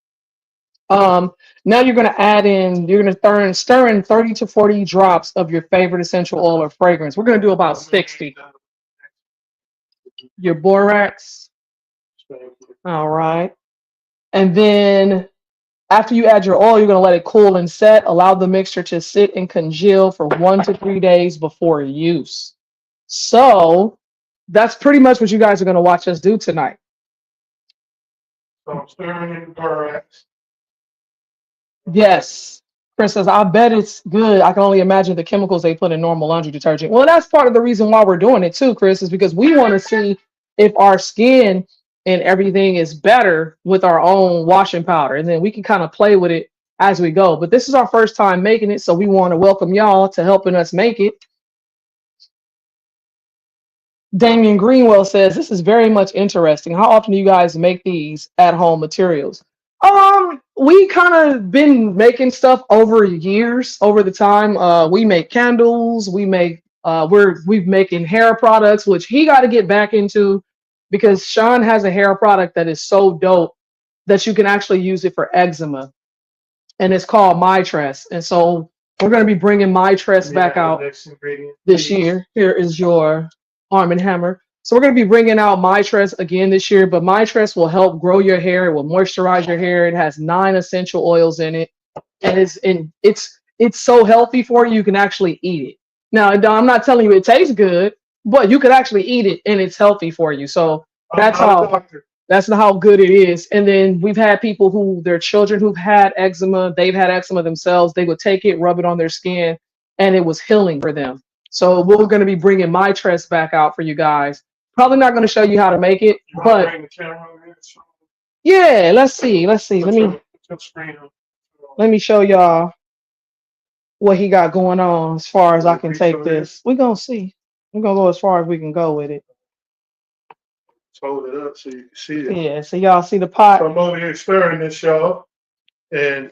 Now you're going to add in, you're going to stir in 30 to 40 drops of your favorite essential oil or fragrance. We're going to do about 60. Your borax. All right. And then after you add your oil, you're going to let it cool and set. Allow the mixture to sit and congeal for 1 to 3 days before use. So that's pretty much what you guys are going to watch us do tonight. So I'm stirring in the borax. Yes. Princess, I bet it's good. I can only imagine the chemicals they put in normal laundry detergent. Well, that's part of the reason why we're doing it too, Chris, is because we want to see if our skin and everything is better with our own washing powder. And then we can kind of play with it as we go. But this is our first time making it, so we want to welcome y'all to helping us make it. Damian Greenwell says, this is very much interesting. How often do you guys make these at home materials? We kind of been making stuff over years, over the time. We make candles, we make we've making hair products, which he got to get back into because Sean has a hair product that is so dope that you can actually use it for eczema, and it's called My Tress. And so we're going to be bringing My Tress back out this year. Here is your Arm and Hammer. So we're going to be bringing out My Tress again this year, but My Tress will help grow your hair. It will moisturize your hair. It has 9 essential oils in it, and it's so healthy for you. You can actually eat it. Now, I'm not telling you it tastes good, but you could actually eat it, and it's healthy for you. So that's how good it is. And then we've had people who their children who've had eczema, they've had eczema themselves. They would take it, rub it on their skin, and it was healing for them. So we're going to be bringing My Tress back out for you guys. Probably not going to show you how to make it, but yeah, let's see. Let me show y'all what he got going on as far as I can take this. We're going to see. We're going to go as far as we can go with it. Hold it up so you can see it. Yeah, so y'all see the pot. So I'm over here stirring this, y'all, and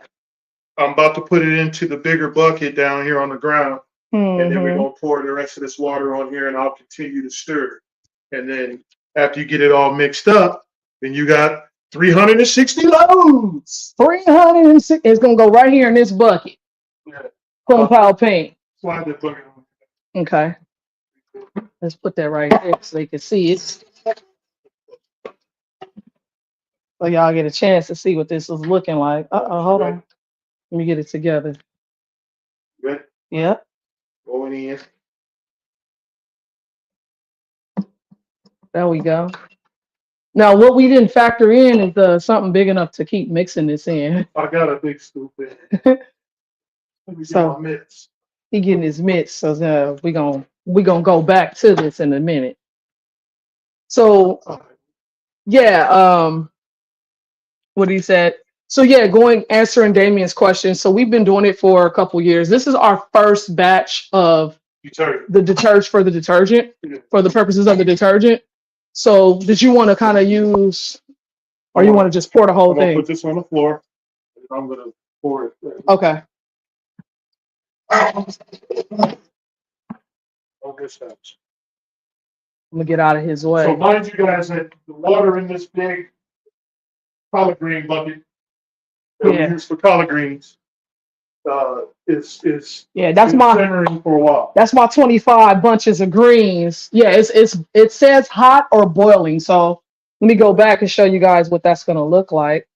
I'm about to put it into the bigger bucket down here on the ground. And then we're going to pour the rest of this water on here, and I'll continue to stir. And then after you get it all mixed up, then you got 360 loads. 360. It's going to go right here in this bucket. Yeah. Compound paint. Slide that bucket on. Okay. Let's put that right there so they can see it. So y'all get a chance to see what this is looking like. Hold on. Let me get it together. Ready? Yep. Going in. There we go. Now, what we didn't factor in is something big enough to keep mixing this in. I got a big scoop in. Let me get my mitts. He getting his mitts, so we gonna go back to this in a minute. So, yeah, what he said. So yeah, answering Damien's question. So we've been doing it for a couple years. This is our first batch of the detergent for the detergent for the purposes of the detergent. So did you want to kind of use, or you want to just pour the whole thing? Put this on the floor. And I'm gonna pour it. Okay. On this house. I'm gonna get out of his way. So mind you guys that the water in this big collard green bucket that we use for collard greens is that's my simmering for a while. That's my 25 bunches of greens. Yeah, it says hot or boiling. So let me go back and show you guys what that's gonna look like.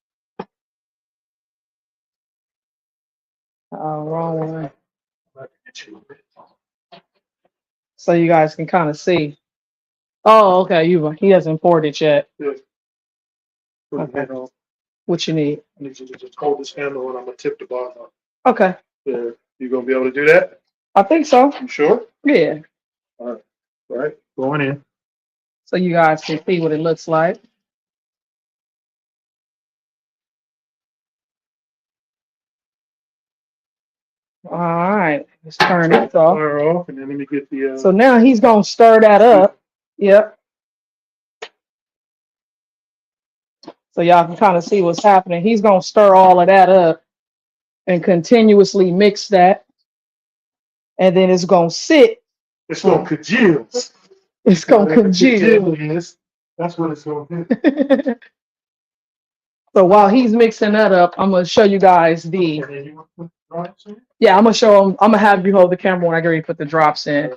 Wrong one. So you guys can kind of see. Oh, okay. He hasn't poured it yet. Okay. What you need? I need you to just hold this handle and I'm gonna tip the bottom up. Okay. Yeah. You gonna be able to do that? I think so. You sure? Yeah. All right. Going in. So you guys can see what it looks like. All right. Let's turn this off. Fire off, and then let me get the. So now he's gonna stir that up. Yep. So y'all can kind of see what's happening. He's gonna stir all of that up and continuously mix that. And then it's gonna sit. It's gonna congeal. It's gonna congeal. That's what it's gonna do. So while he's mixing that up, I'm gonna show you guys the. Yeah, I'm gonna show him. I'm gonna have you hold the camera when I get ready to put the drops in.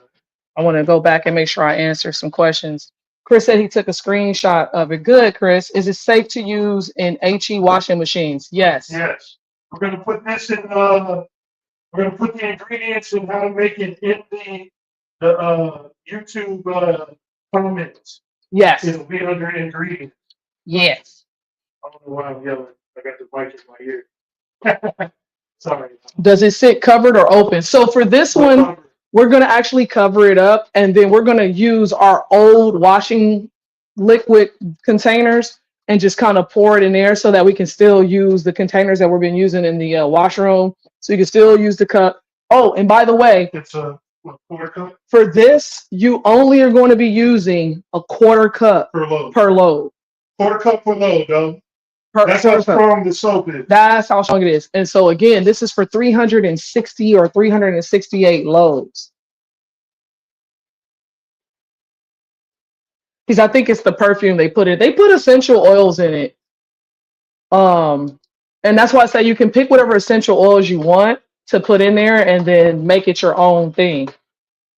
I want to go back and make sure I answer some questions. Chris said he took a screenshot of it. Good, Chris. Is it safe to use in HE washing machines? Yes. Yes. We're gonna put this in. We're gonna put the ingredients and how to make it in the YouTube comments. Yes. It'll be under ingredients. Yes. I don't know why I'm yelling. I got the mic in my ear. Sorry. Does it sit covered or open? So for this one, we're going to actually cover it up, and then we're going to use our old washing liquid containers and just kind of pour it in there so that we can still use the containers that we've been using in the washroom. So you can still use the cup. Oh, and by the way, It's a quarter cup for this, you only are going to be using a quarter cup per load. per load. Quarter cup per load, though. That's how Quarter cup. strong the soap is. That's how strong it is. And so again, this is for 360 or 368 loads. Because I think it's the perfume they put in. They put essential oils in it. And that's why I say you can pick whatever essential oils you want to put in there and then make it your own thing.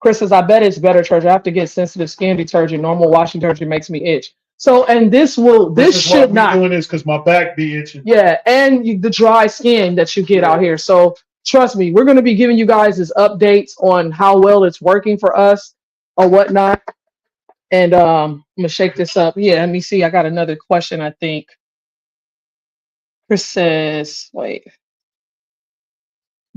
Chris says, I bet it's better, Church. I have to get sensitive skin detergent. Normal washing detergent makes me itch. So, and this should not. Doing this because my back be itching. Yeah, and the dry skin that you get out here. So trust me, we're going to be giving you guys this updates on how well it's working for us or whatnot. And I'm gonna shake this up. Yeah, let me see. I got another question, I think. Chris says, wait.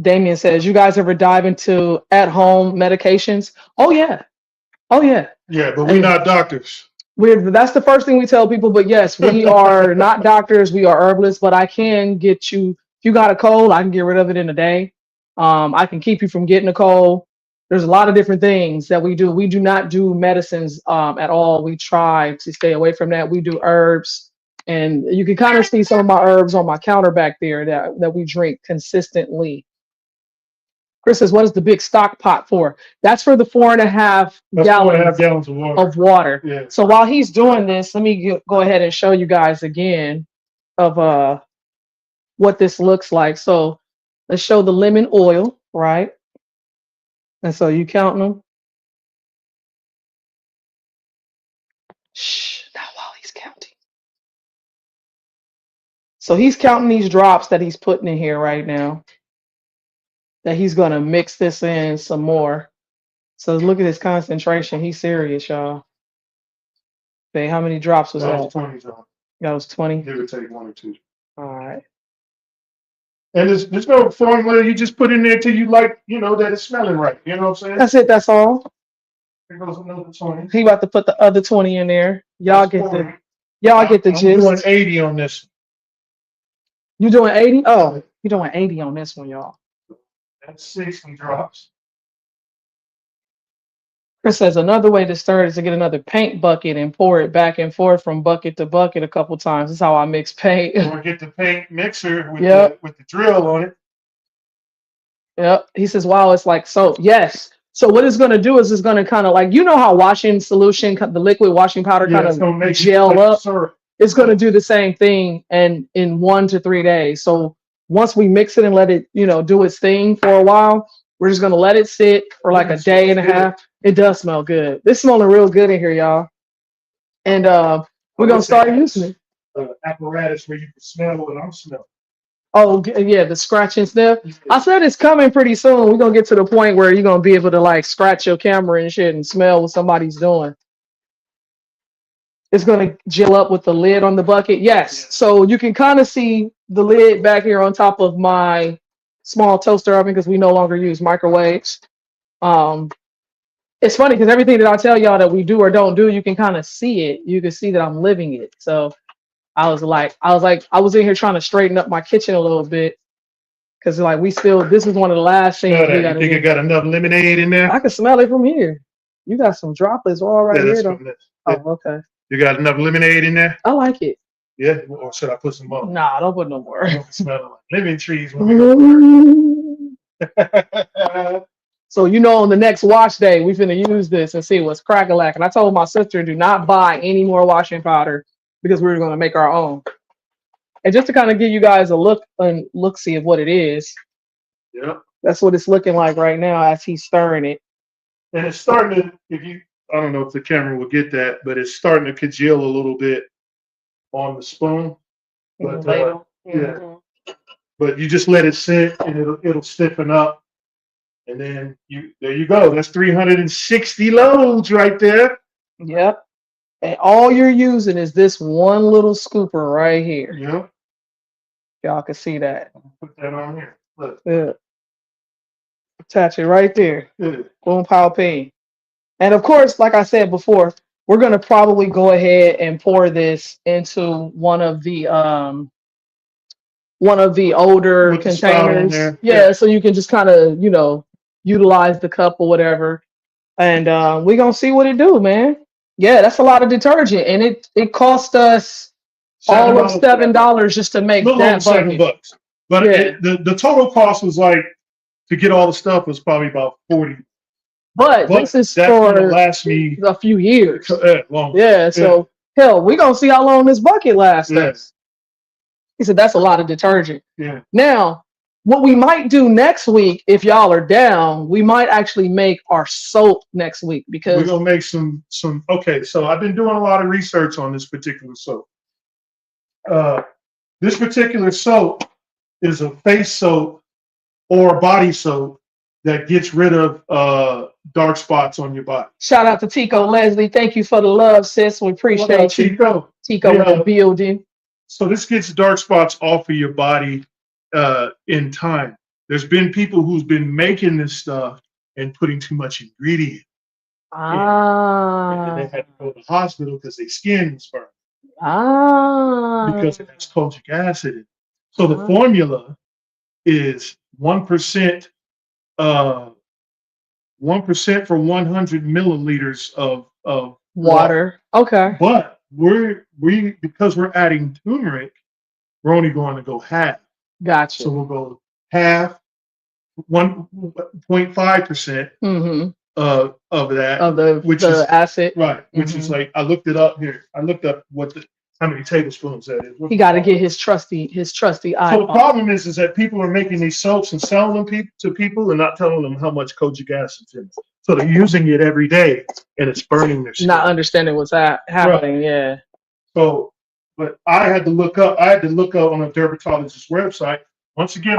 Damien says, you guys ever dive into at-home medications? Oh yeah. Oh yeah. Yeah, but we're not doctors. That's the first thing we tell people, but yes, we are not doctors, we are herbalists, but I can get you, if you got a cold, I can get rid of it in a day. I can keep you from getting a cold. There's a lot of different things that we do. We do not do medicines at all. We try to stay away from that. We do herbs, and you can kind of see some of my herbs on my counter back there that we drink consistently. Chris says, what is the big stock pot for? That's for the 4.5 gallons of water. Yeah. So while he's doing this, let me go ahead and show you guys again of what this looks like. So let's show the lemon oil, right? And so you counting them. Shh, not while he's counting. So he's counting these drops that he's putting in here right now. That he's gonna mix this in some more. So look at his concentration. He's serious, y'all. Okay, how many drops was that? 20 drops. That was 20. Give or take 1 or 2. All right. And there's no formula. You just put in there till you like, that it's smelling right. You know what I'm saying? That's it. That's all. Here goes another 20. He about to put the other 20 in there. Y'all get the I'm gist. doing 80 on this. You doing 80? Oh, you're doing 80 on this one, y'all. That's 60 drops. Chris says another way to start is to get another paint bucket and pour it back and forth from bucket to bucket a couple times. That's how I mix paint. Or get the paint mixer with, Yep. with the drill on it. Yep. He says, wow, it's like soap. Yes. So what it's going to do is it's going to kind of like, how washing solution, the liquid washing powder kind of gel up. Syrup. It's going to do the same thing and in 1 to 3 days. So once we mix it and let it, do its thing for a while, we're just going to let it sit for like a day and a half. It does smell good. It's smelling real good in here, y'all. And we're going to start using it. Apparatus where you can smell what I'm smelling. Oh, yeah, the scratch and sniff. I said it's coming pretty soon. We're going to get to the point where you're going to be able to like scratch your camera and shit and smell what somebody's doing. It's going to gel up with the lid on the bucket. Yes. So you can kind of see the lid back here on top of my small toaster oven because we no longer use microwaves. It's funny because everything that I tell y'all that we do or don't do, you can kind of see it. You can see that I'm living it. So I was in here trying to straighten up my kitchen a little bit because like this is one of the last things we got to do. You think it got enough lemonade in there? I can smell it from here. You got some droplets all right here. Though. Yeah. Oh, okay. You got enough lemonade in there? I like it. Yeah, or should I put some more? Nah, don't put no more. Smell like lemon trees. So on the next wash day, we finna use this and see what's crack-a-lack. And I told my sister, do not buy any more washing powder because we're gonna make our own. And just to kind of give you guys a look-see of what it is. Yeah. That's what it's looking like right now as he's stirring it. And it's starting to, I don't know if the camera will get that, but it's starting to congeal a little bit on the spoon. But yeah. But you just let it sit and it'll stiffen up. And then there you go. That's 360 loads right there. Yep. And all you're using is this one little scooper right here. Yep. Y'all can see that. Put that on here. Look. Yeah. Attach it right there. Yeah. Boom, pow, ping. And of course, like I said before, we're gonna probably go ahead and pour this into one of the older With the spout on containers. there. Yeah, so you can just kind of, utilize the cup or whatever. And we're gonna see what it do, man. Yeah, that's a lot of detergent. And it cost us all of $7. $7 just to make Little over that bucket. $7. But Yeah. the total cost was like, to get all the stuff was probably about 40. But this is that's gonna for last me a few years. long. Yeah, so hell, we're gonna see how long this bucket lasts Yeah. us. He said that's a lot of detergent. Yeah. Now, what we might do next week, if y'all are down, we might actually make our soap next week We're because gonna make some. Okay, so I've been doing a lot of research on this particular soap. This particular soap is a face soap or body soap that gets rid of dark spots on your body. shout out to Tico Leslie. Thank you for the love, sis. We appreciate you. Tico. Tico in the building. So this gets dark spots off of your body in time. There's been people who's been making this stuff and putting too much ingredient. And they had to go to the hospital because their skin was burning. Because it has kojic acid in it. So the formula is 1%, 1% for 100 milliliters of Water. Okay. But because we're adding turmeric, we're only going to go half. Gotcha. So we'll go half, 1.5% of that, of the acid. Right, which is like, I looked it up here. I looked up how many tablespoons that is. He got to get his trusty eye. So the problem is that people are making these soaps and selling them to people and not telling them how much kojic acid's in it. So they're using it every day and it's burning their skin. Not understanding what's happening. Right. Yeah. So, but I had to look up on a dermatologist's website. Once again,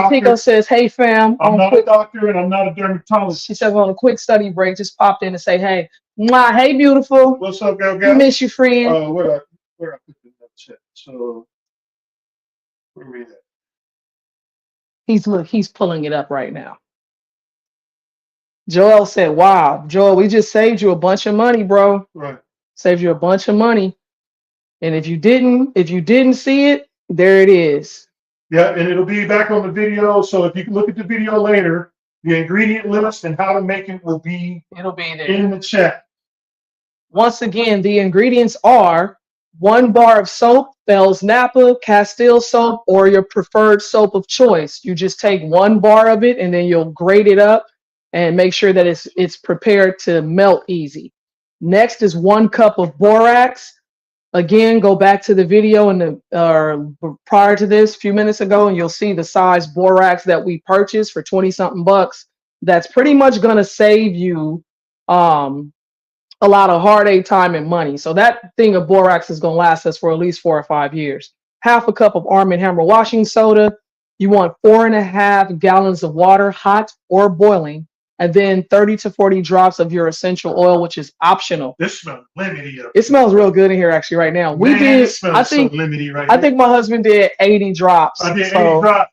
Tico says, hey fam. I'm not a doctor and I'm not a dermatologist. She says on a quick study break, just popped in and say, hey, mwah, hey beautiful. What's up, girl? We miss you, friend. Where I put this up chat. So where are we at? He's pulling it up right now. Joel said, wow, Joel, we just saved you a bunch of money, bro. Right. Saved you a bunch of money. And if you didn't see it, there it is. Yeah, and it'll be back on the video. So if you look at the video later, the ingredient list and how to make it it'll be there in the chat. Once again, the ingredients are 1 bar of soap, Bell's Napa, Castile soap, or your preferred soap of choice. You just take 1 bar of it and then you'll grate it up and make sure that it's prepared to melt easy. Next is 1 cup of borax. Again, go back to the video prior to this, a few minutes ago, and you'll see the size borax that we purchased for 20-something bucks. That's pretty much gonna save you a lot of heartache, time, and money. So that thing of borax is gonna last us for at least 4 or 5 years. 1/2 cup of Arm & Hammer washing soda. You want 4.5 gallons of water, hot or boiling, and then 30 to 40 drops of your essential oil, which is optional. This smells lemony. It smells real good in here actually right now. I think my husband did 80 drops. I did 80 drops.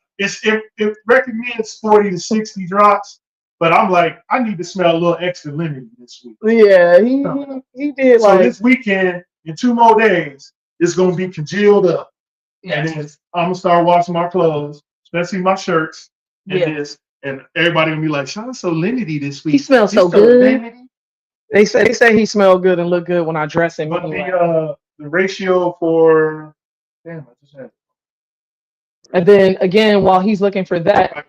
It recommends 40 to 60 drops, but I'm like, I need to smell a little extra lemony this week. Yeah, he did. So this weekend, in 2 more days, it's gonna be congealed up. Yeah. And then I'm gonna start washing my clothes, especially my shirts, and everybody gonna be like, Sean's so lemony this week. He smells so good. They say he smelled good and looked good when I dress him. But the ratio for and then again, while he's looking for that,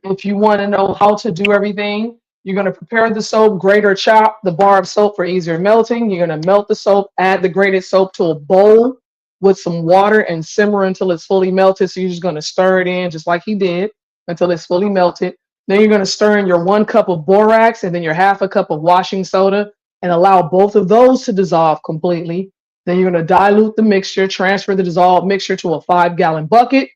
if you want to know how to do everything, you're going to prepare the soap, grate or chop the bar of soap for easier melting. You're going to melt the soap, add the grated soap to a bowl with some water and simmer until it's fully melted. So you're just going to stir it in just like he did until it's fully melted. Then you're going to stir in your 1 cup of borax and then your 1/2 cup of washing soda and allow both of those to dissolve completely. Then you're going to dilute the mixture, transfer the dissolved mixture to a 5-gallon bucket,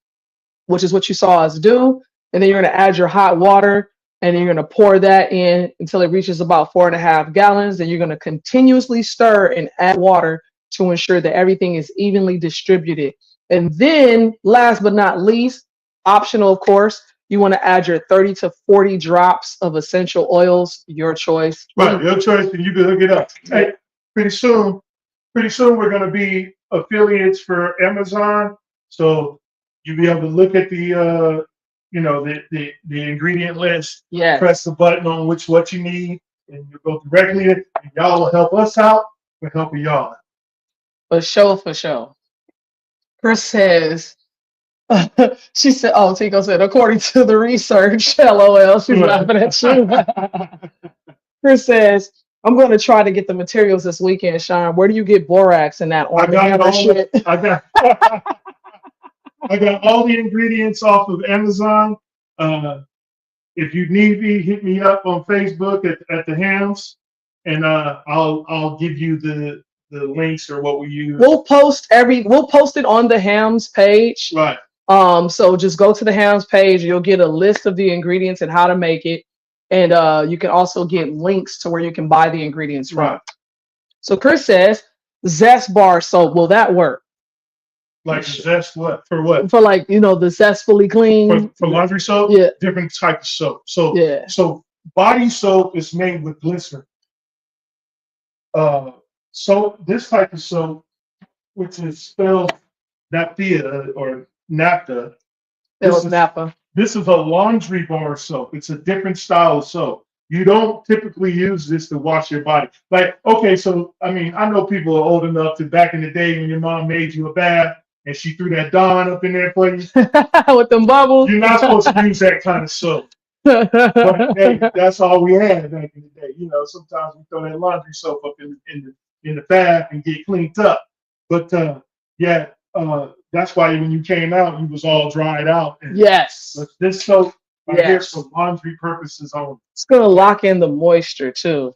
which is what you saw us do. And then you're going to add your hot water and you're going to pour that in until it reaches about 4.5 gallons. Then you're going to continuously stir and add water to ensure that everything is evenly distributed. And then, last but not least, optional, of course, you want to add your 30 to 40 drops of essential oils, your choice. Right, your choice, and you can hook it up. Hey, pretty soon we're going to be affiliates for Amazon, so you'll be able to look at the the ingredient list. Yes. Press the button on what you need, and you go directly in, and y'all will help us out. We're helping y'all out. For sure. Chris says, she said, oh, Tico said, according to the research, LOL, she's laughing at you. Chris says, I'm going to try to get the materials this weekend, Sean. Where do you get borax in that orange shit? I got all the ingredients off of Amazon. If you need me, hit me up on Facebook at the Hams, and I'll give you the links or what we use. We'll post it on the Hams page. Right. So just go to the Hams page. You'll get a list of the ingredients and how to make it. And you can also get links to where you can buy the ingredients from. Right. So Chris says, Zest bar soap, will that work? Like zest what? For what? For like, the zestfully clean. For laundry soap? Yeah. Different type of soap. So yeah. So body soap is made with glycerin. So this type of soap, which is spelled naphtha or naphtha. This is a laundry bar soap. It's a different style of soap. You don't typically use this to wash your body. Like, okay, so I mean, I know people are old enough to back in the day when your mom made you a bath and she threw that Dawn up in there for you. With them bubbles. You're not supposed to use that kind of soap. But hey, that's all we had back in the day. Sometimes we throw that laundry soap up in the bath and get cleaned up. But that's why when you came out, you was all dried out. And yes. This soap here for laundry purposes only. It's gonna lock in the moisture too.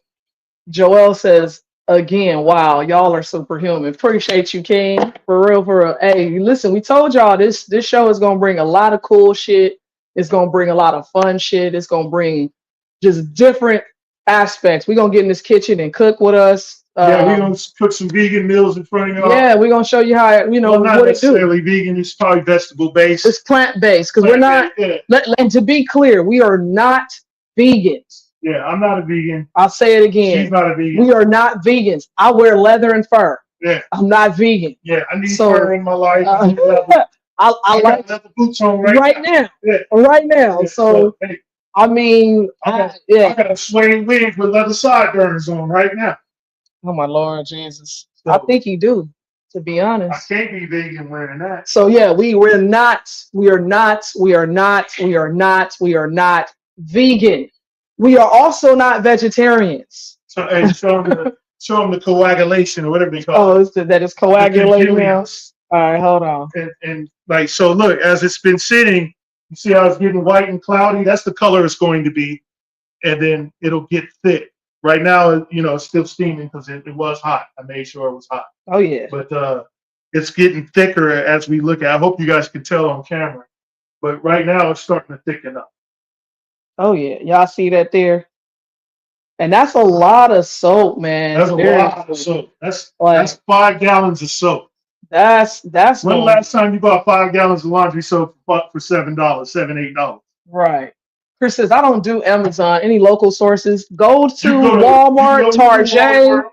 Joel says again, wow, y'all are superhuman. Appreciate you, King. For real. Hey, listen, we told y'all this show is gonna bring a lot of cool shit. It's gonna bring a lot of fun shit. It's gonna bring just different aspects. We're gonna get in this kitchen and cook with us. We're gonna cook some vegan meals in front of y'all. Yeah, we're gonna show you how not what necessarily vegan. It's probably vegetable based. It's plant based because we're not. Yeah. And to be clear, we are not vegans. Yeah, I'm not a vegan. I'll say it again. She's not a vegan. We are not vegans. I wear leather and fur. Yeah, I'm not vegan. Yeah, I need fur in my life. I like leather boots on right now. Yeah. Right now. Yeah. So hey, I mean, I got a suede wig with leather sideburns on right now. Oh my Lord Jesus! So, I think you do. To be honest, I can't be vegan wearing that. So yeah, we are not vegan. We are also not vegetarians. So hey, show them the coagulation or whatever they call it. Oh, that is coagulating now. All right, hold on. And like so, look, as it's been sitting, you see how it's getting white and cloudy. That's the color it's going to be, and then it'll get thick. Right now, it's still steaming because it was hot. I made sure it was hot. Oh yeah. But it's getting thicker as we look at. I hope you guys can tell on camera. But right now, it's starting to thicken up. Oh yeah, y'all see that there? And that's a lot of soap, man. That's a lot of soap. That's 5 gallons of soap. That's when the last time you bought 5 gallons of laundry soap for $7, $8? Right. Chris says, I don't do Amazon. Any local sources? Go to Walmart, Target,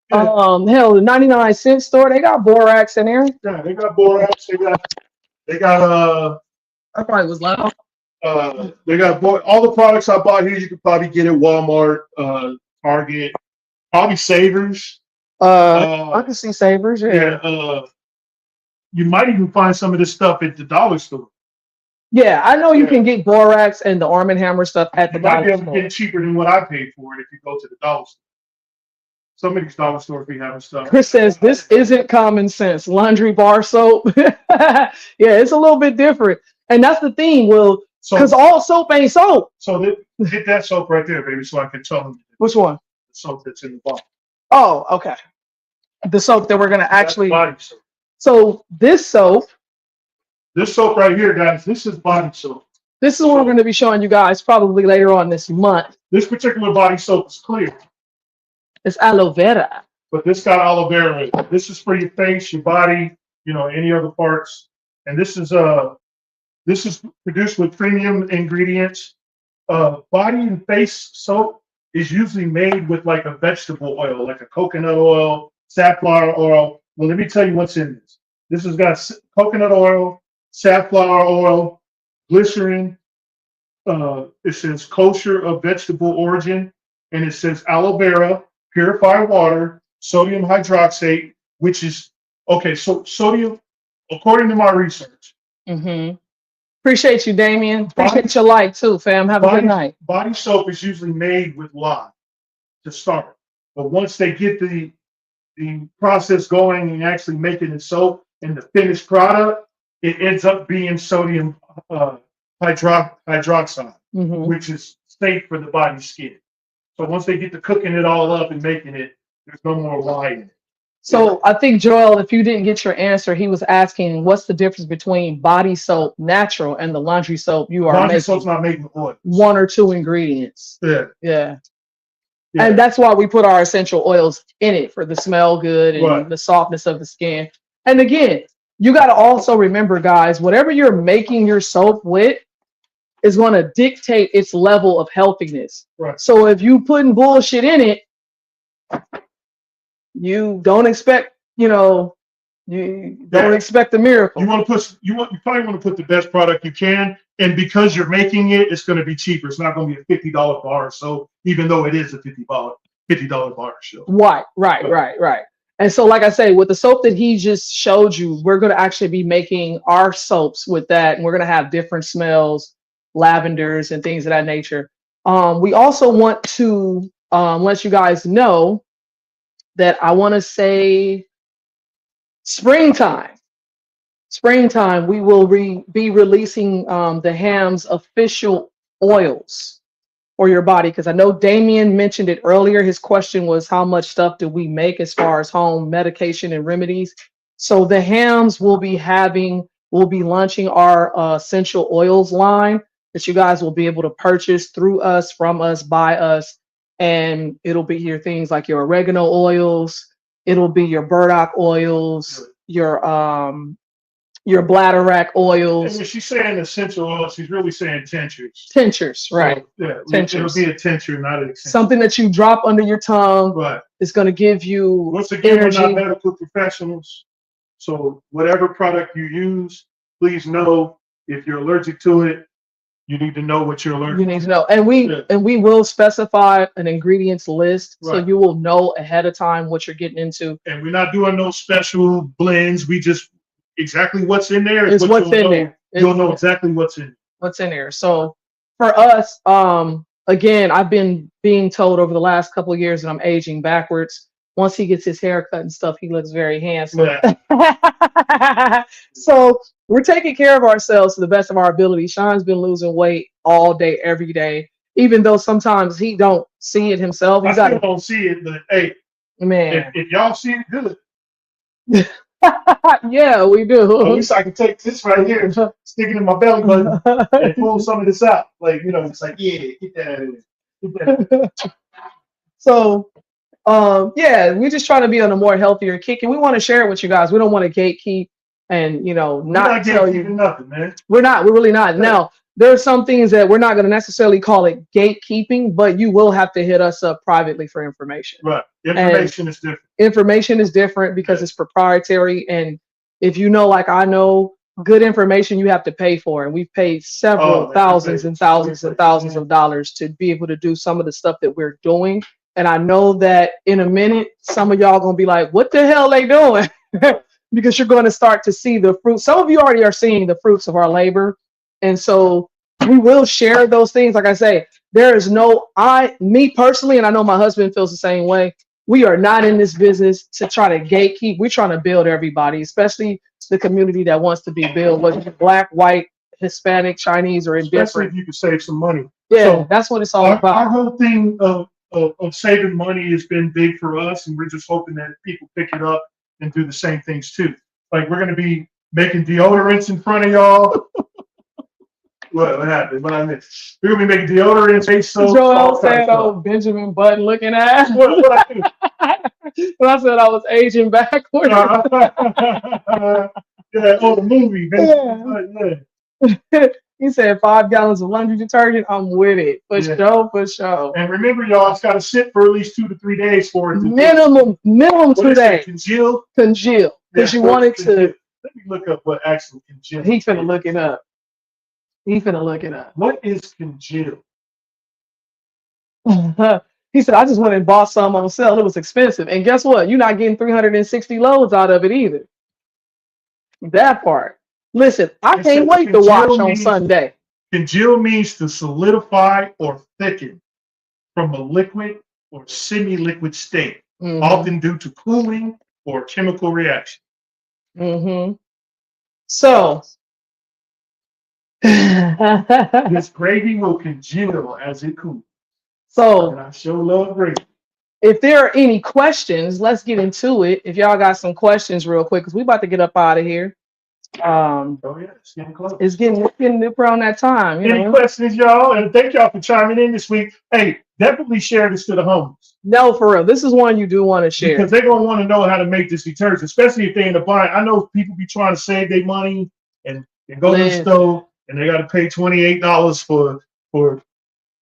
hell, the 99-cent store. They got borax in there. Yeah, they got borax. They got I probably was loud. They got all the products I bought here. You could probably get at Walmart, Target, probably Savers. I can see Savers. Yeah. You might even find some of this stuff at the dollar store. Yeah, I know you can get borax and the Arm & Hammer stuff at the dollar store. You might be able to get cheaper than what I paid for it if you go to the dollar store. Some of these dollar stores be having stuff. Chris says, this isn't common sense. Laundry bar soap. Yeah, it's a little bit different. And that's the thing, Will, because all soap ain't soap. So hit that soap right there, baby, so I can tell them. Which one? The soap that's in the bottle. Oh, okay. The soap that we're going to actually. Body soap. So this soap right here, guys, this is body soap. This is what we're going to be showing you guys probably later on this month. This particular body soap is clear, It's aloe vera. but this got aloe vera in it. This is for your face, your body, any other parts. And this is produced with premium ingredients. Body and face soap is usually made with like a vegetable oil, like a coconut oil, safflower oil. Well, let me tell you what's in this. This has got coconut oil, safflower oil, glycerin. It says kosher of vegetable origin, and it says aloe vera, purified water, sodium hydroxide, which is okay. So sodium, according to my research. Mm-hmm. Appreciate you, Damien. Appreciate your like too, fam. Have a good night. Body soap is usually made with lye to start, but once they get the process going and actually making it soap and the finished product, it ends up being sodium hydroxide, which is safe for the body's skin. So once they get to cooking it all up and making it, there's no more lye in it. So I think, Joel, if you didn't get your answer, he was asking what's the difference between body soap natural and the laundry soap you are Laundry making. soap's not making oil. 1 or 2 ingredients. Yeah. And that's why we put our essential oils in it, for the smell good and the softness of the skin. And again, you got to also remember, guys, whatever you're making your soap with is going to dictate its level of healthiness. Right. So if you putting bullshit in it, you don't expect, you don't expect a miracle. You probably want to put the best product you can, and because you're making it, it's going to be cheaper. It's not going to be a $50 bar. So even though it is a $50 bar show. Right. And so, like I say, with the soap that he just showed you, we're going to actually be making our soaps with that, and we're going to have different smells, lavenders and things of that nature. We also want to let you guys know that I want to say springtime, we will be releasing the Ham's official oils for your body. Because I know Damien mentioned it earlier. His question was, how much stuff do we make as far as home medication and remedies? So the Ham's will be launching our essential oils line that you guys will be able to purchase through us, from us, by us. And it'll be your things like your oregano oils. It'll be your burdock oils, your bladderwrack oils. And when she's saying essential oils, she's really saying tinctures. Tinctures, right? So, tinctures. It'll be a tincture, not an essential. Something that you drop under your tongue. Right. It's going to give you Once again, energy. we're not medical professionals. So whatever product you use, please know if you're allergic to it, you need to know what you're allergic to. You need to know. And we will specify an ingredients list, so you will know ahead of time what you're getting into. And we're not doing no special blends. We just exactly what's in there is what's in there. You'll know exactly what's in there. So for us, again, I've been being told over the last couple of years that I'm aging backwards. Once he gets his hair cut and stuff, he looks very handsome. Yeah. So we're taking care of ourselves to the best of our ability. Sean's been losing weight all day, every day, even though sometimes he don't see it himself. I still don't see it, but hey, man, if y'all see it, good. Yeah, we do. At least I can take this right here and stick it in my belly button and pull some of this out. Like, it's like, yeah, get that out of there. Get that. So, we're just trying to be on a more healthier kick, and we want to share it with you guys. We don't want to gatekeep and not tell you nothing, man. We're really not. Yeah. Now, there are some things that we're not going to necessarily call it gatekeeping, but you will have to hit us up privately for information. Right. Information is different. Information is different because it's proprietary, and if like I know, good information you have to pay for, and we've paid several thousands and thousands and thousands of dollars to be able to do some of the stuff that we're doing. And I know that in a minute, some of y'all gonna be like, what the hell they doing? Because you're going to start to see the fruit. Some of you already are seeing the fruits of our labor. And so we will share those things. Like I say, there is me personally, and I know my husband feels the same way. We are not in this business to try to gatekeep. We're trying to build everybody, especially the community that wants to be built, whether you're Black, white, Hispanic, Chinese, or indifferent. Especially if you can save some money. Yeah, so that's what it's all about. Our whole thing of saving money has been big for us, and we're just hoping that people pick it up and do the same things too. Like, we're going to be making deodorants in front of y'all. What happened? What I missed? We're gonna be making deodorant, face soap. Joel said, "Oh, Benjamin Button looking at." What I do? When I said I was aging backwards. Yeah, oh, the movie, basically. Yeah. He said 5 gallons of laundry detergent. I'm with it. For sure. And remember, y'all, it's got to sit for at least 2 to 3 days for it to minimum 2 days. Congeal. Because you want it to. Let me look up what actually congeal. He's finna look it up. What is congeal? He said, I just went and bought some on sale. It was expensive. And guess what? You're not getting 360 loads out of it either. That part. Listen, I can't wait to watch on Sunday. Congeal means to solidify or thicken from a liquid or semi-liquid state, often due to cooling or chemical reaction. So, this gravy will congeal as it cools. So, and I sure love gravy. If there are any questions, let's get into it. If y'all got some questions real quick, because we about to get up out of here. It's getting close. It's getting around that time. Any questions, y'all? And thank y'all for chiming in this week. Hey, definitely share this to the homies. No, for real. This is one you do want to share. Because they're going to want to know how to make this detergent, especially if they're in the bind. I know people be trying to save their money and go to the store and they got to pay $28 for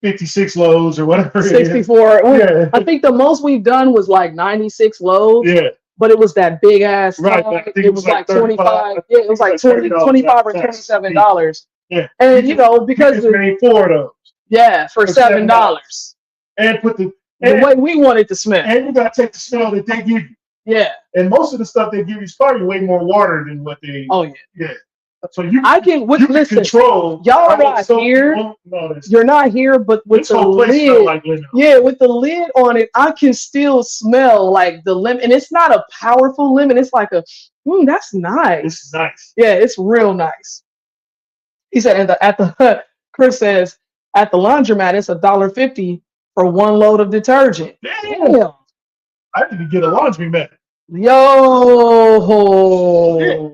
56 loads or whatever. 64. Yeah. I think the most we've done was like 96 loads. Yeah. But it was that big ass. Right. I think it was like 25. Yeah, it was like 25 or $27. Yeah. And because you made 4 of those. Yeah, for $7. And put the way we want it to smell. And you gotta take the smell that they give you. Yeah. And most of the stuff they give you is probably way more water than what they. Oh yeah. Yeah. So you can control. Y'all are not here. You're not here, but with the lid, with the lid on it, I can still smell like the lemon. And it's not a powerful lemon. It's like that's nice. This is nice. Yeah, it's real nice. He said Chris says at the laundromat it's $1.50 for 1 load of detergent. Damn. I need to get a laundromat. Yo. Yeah.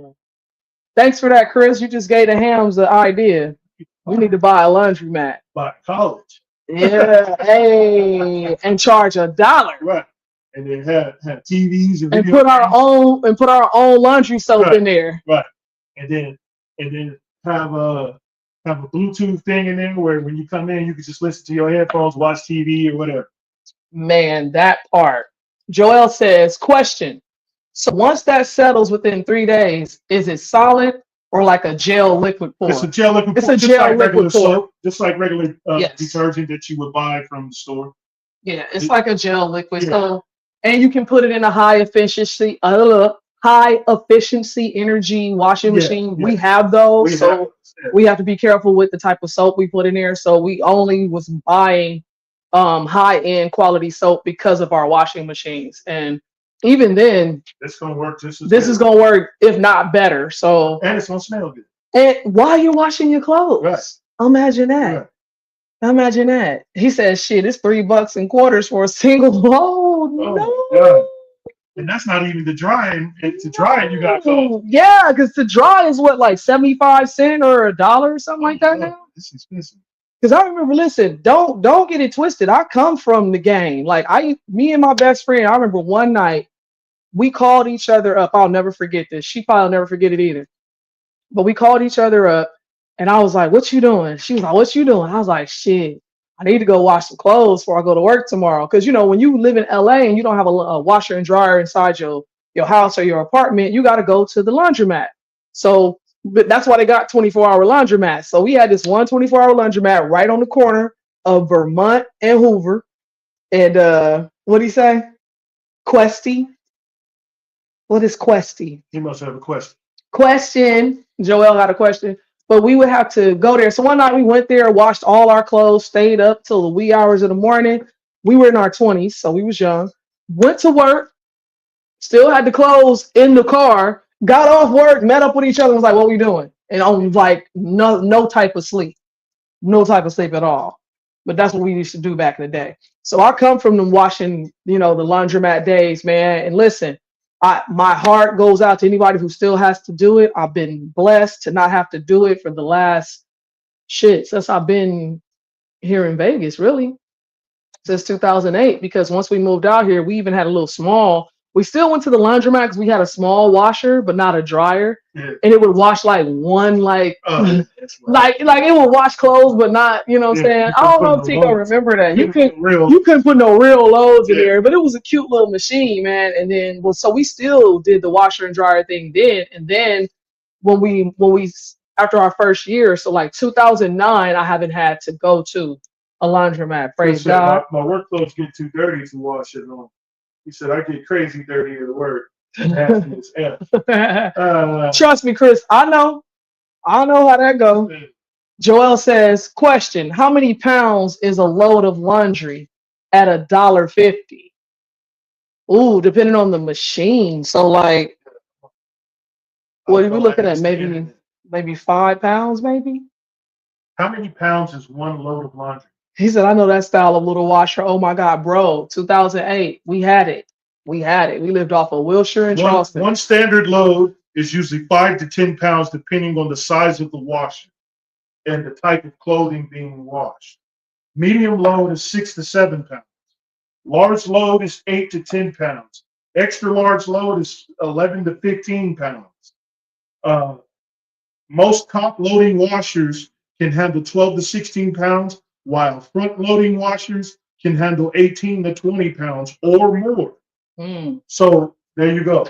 Thanks for that, Chris. You just gave the hams the idea. We need to buy a laundromat. By college. Yeah. Hey, and charge $1. Right. And then have TVs and put our own laundry soap in there. Right. And then have a Bluetooth thing in there where when you come in, you can just listen to your headphones, watch TV or whatever. Man, that part. Joel says, question. So once that settles within 3 days, is it solid or like a gel liquid form? It's a gel liquid form. It's a gel liquid form. Just like regular detergent that you would buy from the store. Yeah, it's like a gel liquid. Yeah. So, and you can put it in a high efficiency energy washing machine. Yeah. We have those. We have to be careful with the type of soap we put in there. So we only was buying high-end quality soap because of our washing machines. And even then, it's gonna work just as this is gonna work, if not better. So and it's gonna smell good. And while you're washing your clothes, right? Imagine that. Right. Imagine that. He says, "Shit, it's $3.25 for a single load." Oh, no. And that's not even the drying. To dry it, you got to. Yeah, because to dry is what, like 75 cents or $1 or something like that now. It's expensive. Because I remember, listen, don't get it twisted. I come from the game. Like me and my best friend, I remember one night we called each other up. I'll never forget this. She probably will never forget it either. But we called each other up and I was like, "What you doing?" She was like, "What you doing?" I was like, "Shit, I need to go wash some clothes before I go to work tomorrow." Because, when you live in LA and you don't have a washer and dryer inside your house or your apartment, you got to go to the laundromat. So but that's why they got 24-hour laundromats. So we had this 24-hour laundromat right on the corner of Vermont and Hoover. And what do you say? Questy. What is Questy? He must have a question. Question. Joel got a question. But we would have to go there. So one night we went there, washed all our clothes, stayed up till the wee hours of the morning. We were in our 20s, so we was young. Went to work, still had the clothes in the car, got off work, met up with each other, was like, "What we doing?" And on like no type of sleep. No type of sleep at all. But that's what we used to do back in the day. So I come from them washing, the laundromat days, man. And listen, my heart goes out to anybody who still has to do it. I've been blessed to not have to do it for the last shit, since I've been here in Vegas, really, since 2008. Because once we moved out here, we even had a little small. We still went to the laundromat because we had a small washer, but not a dryer, Yeah. and it would wash like one, like, That's right. like it would wash clothes, but not, you know what I'm Yeah, saying? you I couldn't don't put know if no Tico loads. remember that. You Couldn't couldn't put real. you couldn't put no real loads in Yeah. there, but it was a cute little machine, man. And then, well, so we still did the washer and dryer thing then, and then when we after our first year, so like 2009, I haven't had to go to a laundromat. Praise Chris said, God. my work clothes get too dirty to wash at home. He said, I get crazy dirty at work. Nasty as F. Trust me, Chris. I know how that goes. Joel says, question: how many pounds is a load of laundry at $1.50? Ooh, depending on the machine. So like, what are we looking at? Maybe 5 pounds, maybe. How many pounds is one load of laundry? He said, I know that style of little washer. Oh my God, bro. 2008. We had it. We lived off of Wilshire and Charleston. One standard load is usually 5 to 10 pounds, depending on the size of the washer and the type of clothing being washed. Medium load is 6 to 7 pounds. Large load is 8 to 10 pounds. Extra large load is 11 to 15 pounds. Most top loading washers can handle 12 to 16 pounds, while front loading washers can handle 18 to 20 pounds or more. So there you go.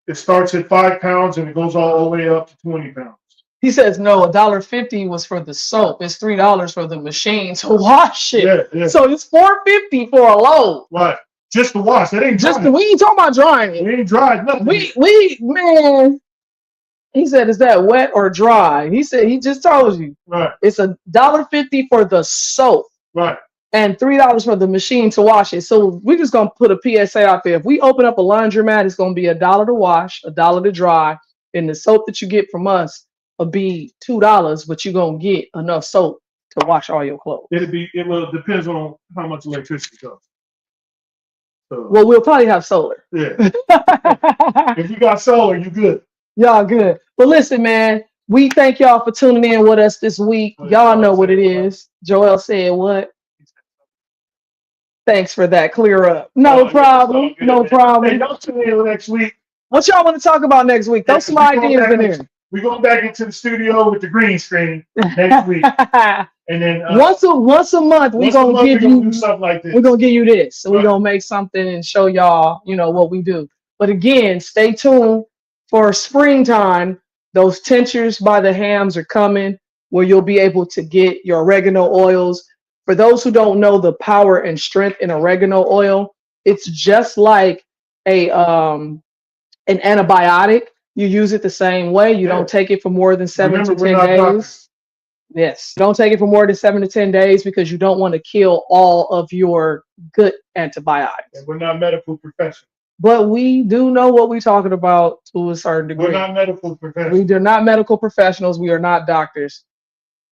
It starts at 5 pounds and it goes all the way up to 20 pounds. He says no, $1.50 was for the soap. It's $3 for the machine to wash it. Yeah. So it's $4.50 for a load. Right. Just to wash. That ain't just drying. we ain't talking about drying it. We ain't dried nothing. We man. He said, is that wet or dry? He said he just told you. Right. It's $1.50 for the soap. Right. And $3 for the machine to wash it. So we're just gonna put a PSA out there. If we open up a laundromat, it's gonna be $1 to wash, $1 to dry, and the soap that you get from us will be $2, but you're gonna get enough soap to wash all your clothes. It will depends on how much electricity costs. So, well, we'll probably have solar. Yeah. If you got solar, you good. Y'all good. But listen, man, we thank y'all for tuning in with us this week. Y'all know what it is. Joel said what? Thanks for that. Clear up. No problem. No problem. Hey, y'all tune in next week. What y'all want to talk about next week? Throw some ideas in there. We're going back into the studio with the green screen next week. And then once a month, we're gonna do something like this. We're gonna give you this. So we're gonna make something and show y'all, what we do. But again, stay tuned for springtime. Those tinctures by the hams are coming, where you'll be able to get your oregano oils. For those who don't know the power and strength in oregano oil, it's just like an antibiotic. You use it the same way. You don't take it for more than 7 to 10 days. Doctors. Yes. Don't take it for more than 7 to 10 days because you don't want to kill all of your good antibiotics. And we're not medical professionals. But we do know what we're talking about to a certain degree. We're not medical professionals. We are not medical professionals. We are not doctors.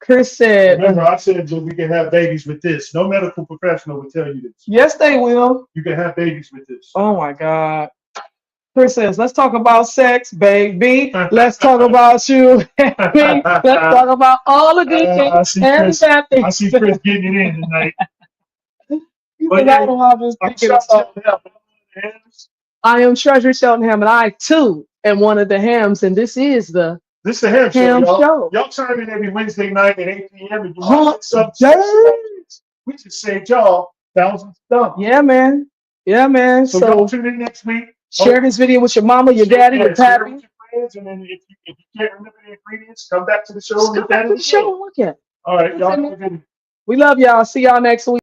Chris said. Remember, I said we can have babies with this. No medical professional will tell you this. Yes, they will. You can have babies with this. Oh my God. Chris says, let's talk about sex, baby. Let's talk about you. Let's talk about all the good things and the bad things. I see Chris getting it in tonight. But I am Treasure Cheltenham, and I too am one of the hams, and this is the ham show. Y'all chime in every Wednesday night at 8 p.m. and we just saved y'all thousands of dollars. Yeah, man. Yeah, man. So y'all tune in next week. Share this video with your mama, your daddy, your pappy. With your friends, and then if you can't remember the ingredients, come back to the show and look at it. All right, y'all. We love y'all. See y'all next week.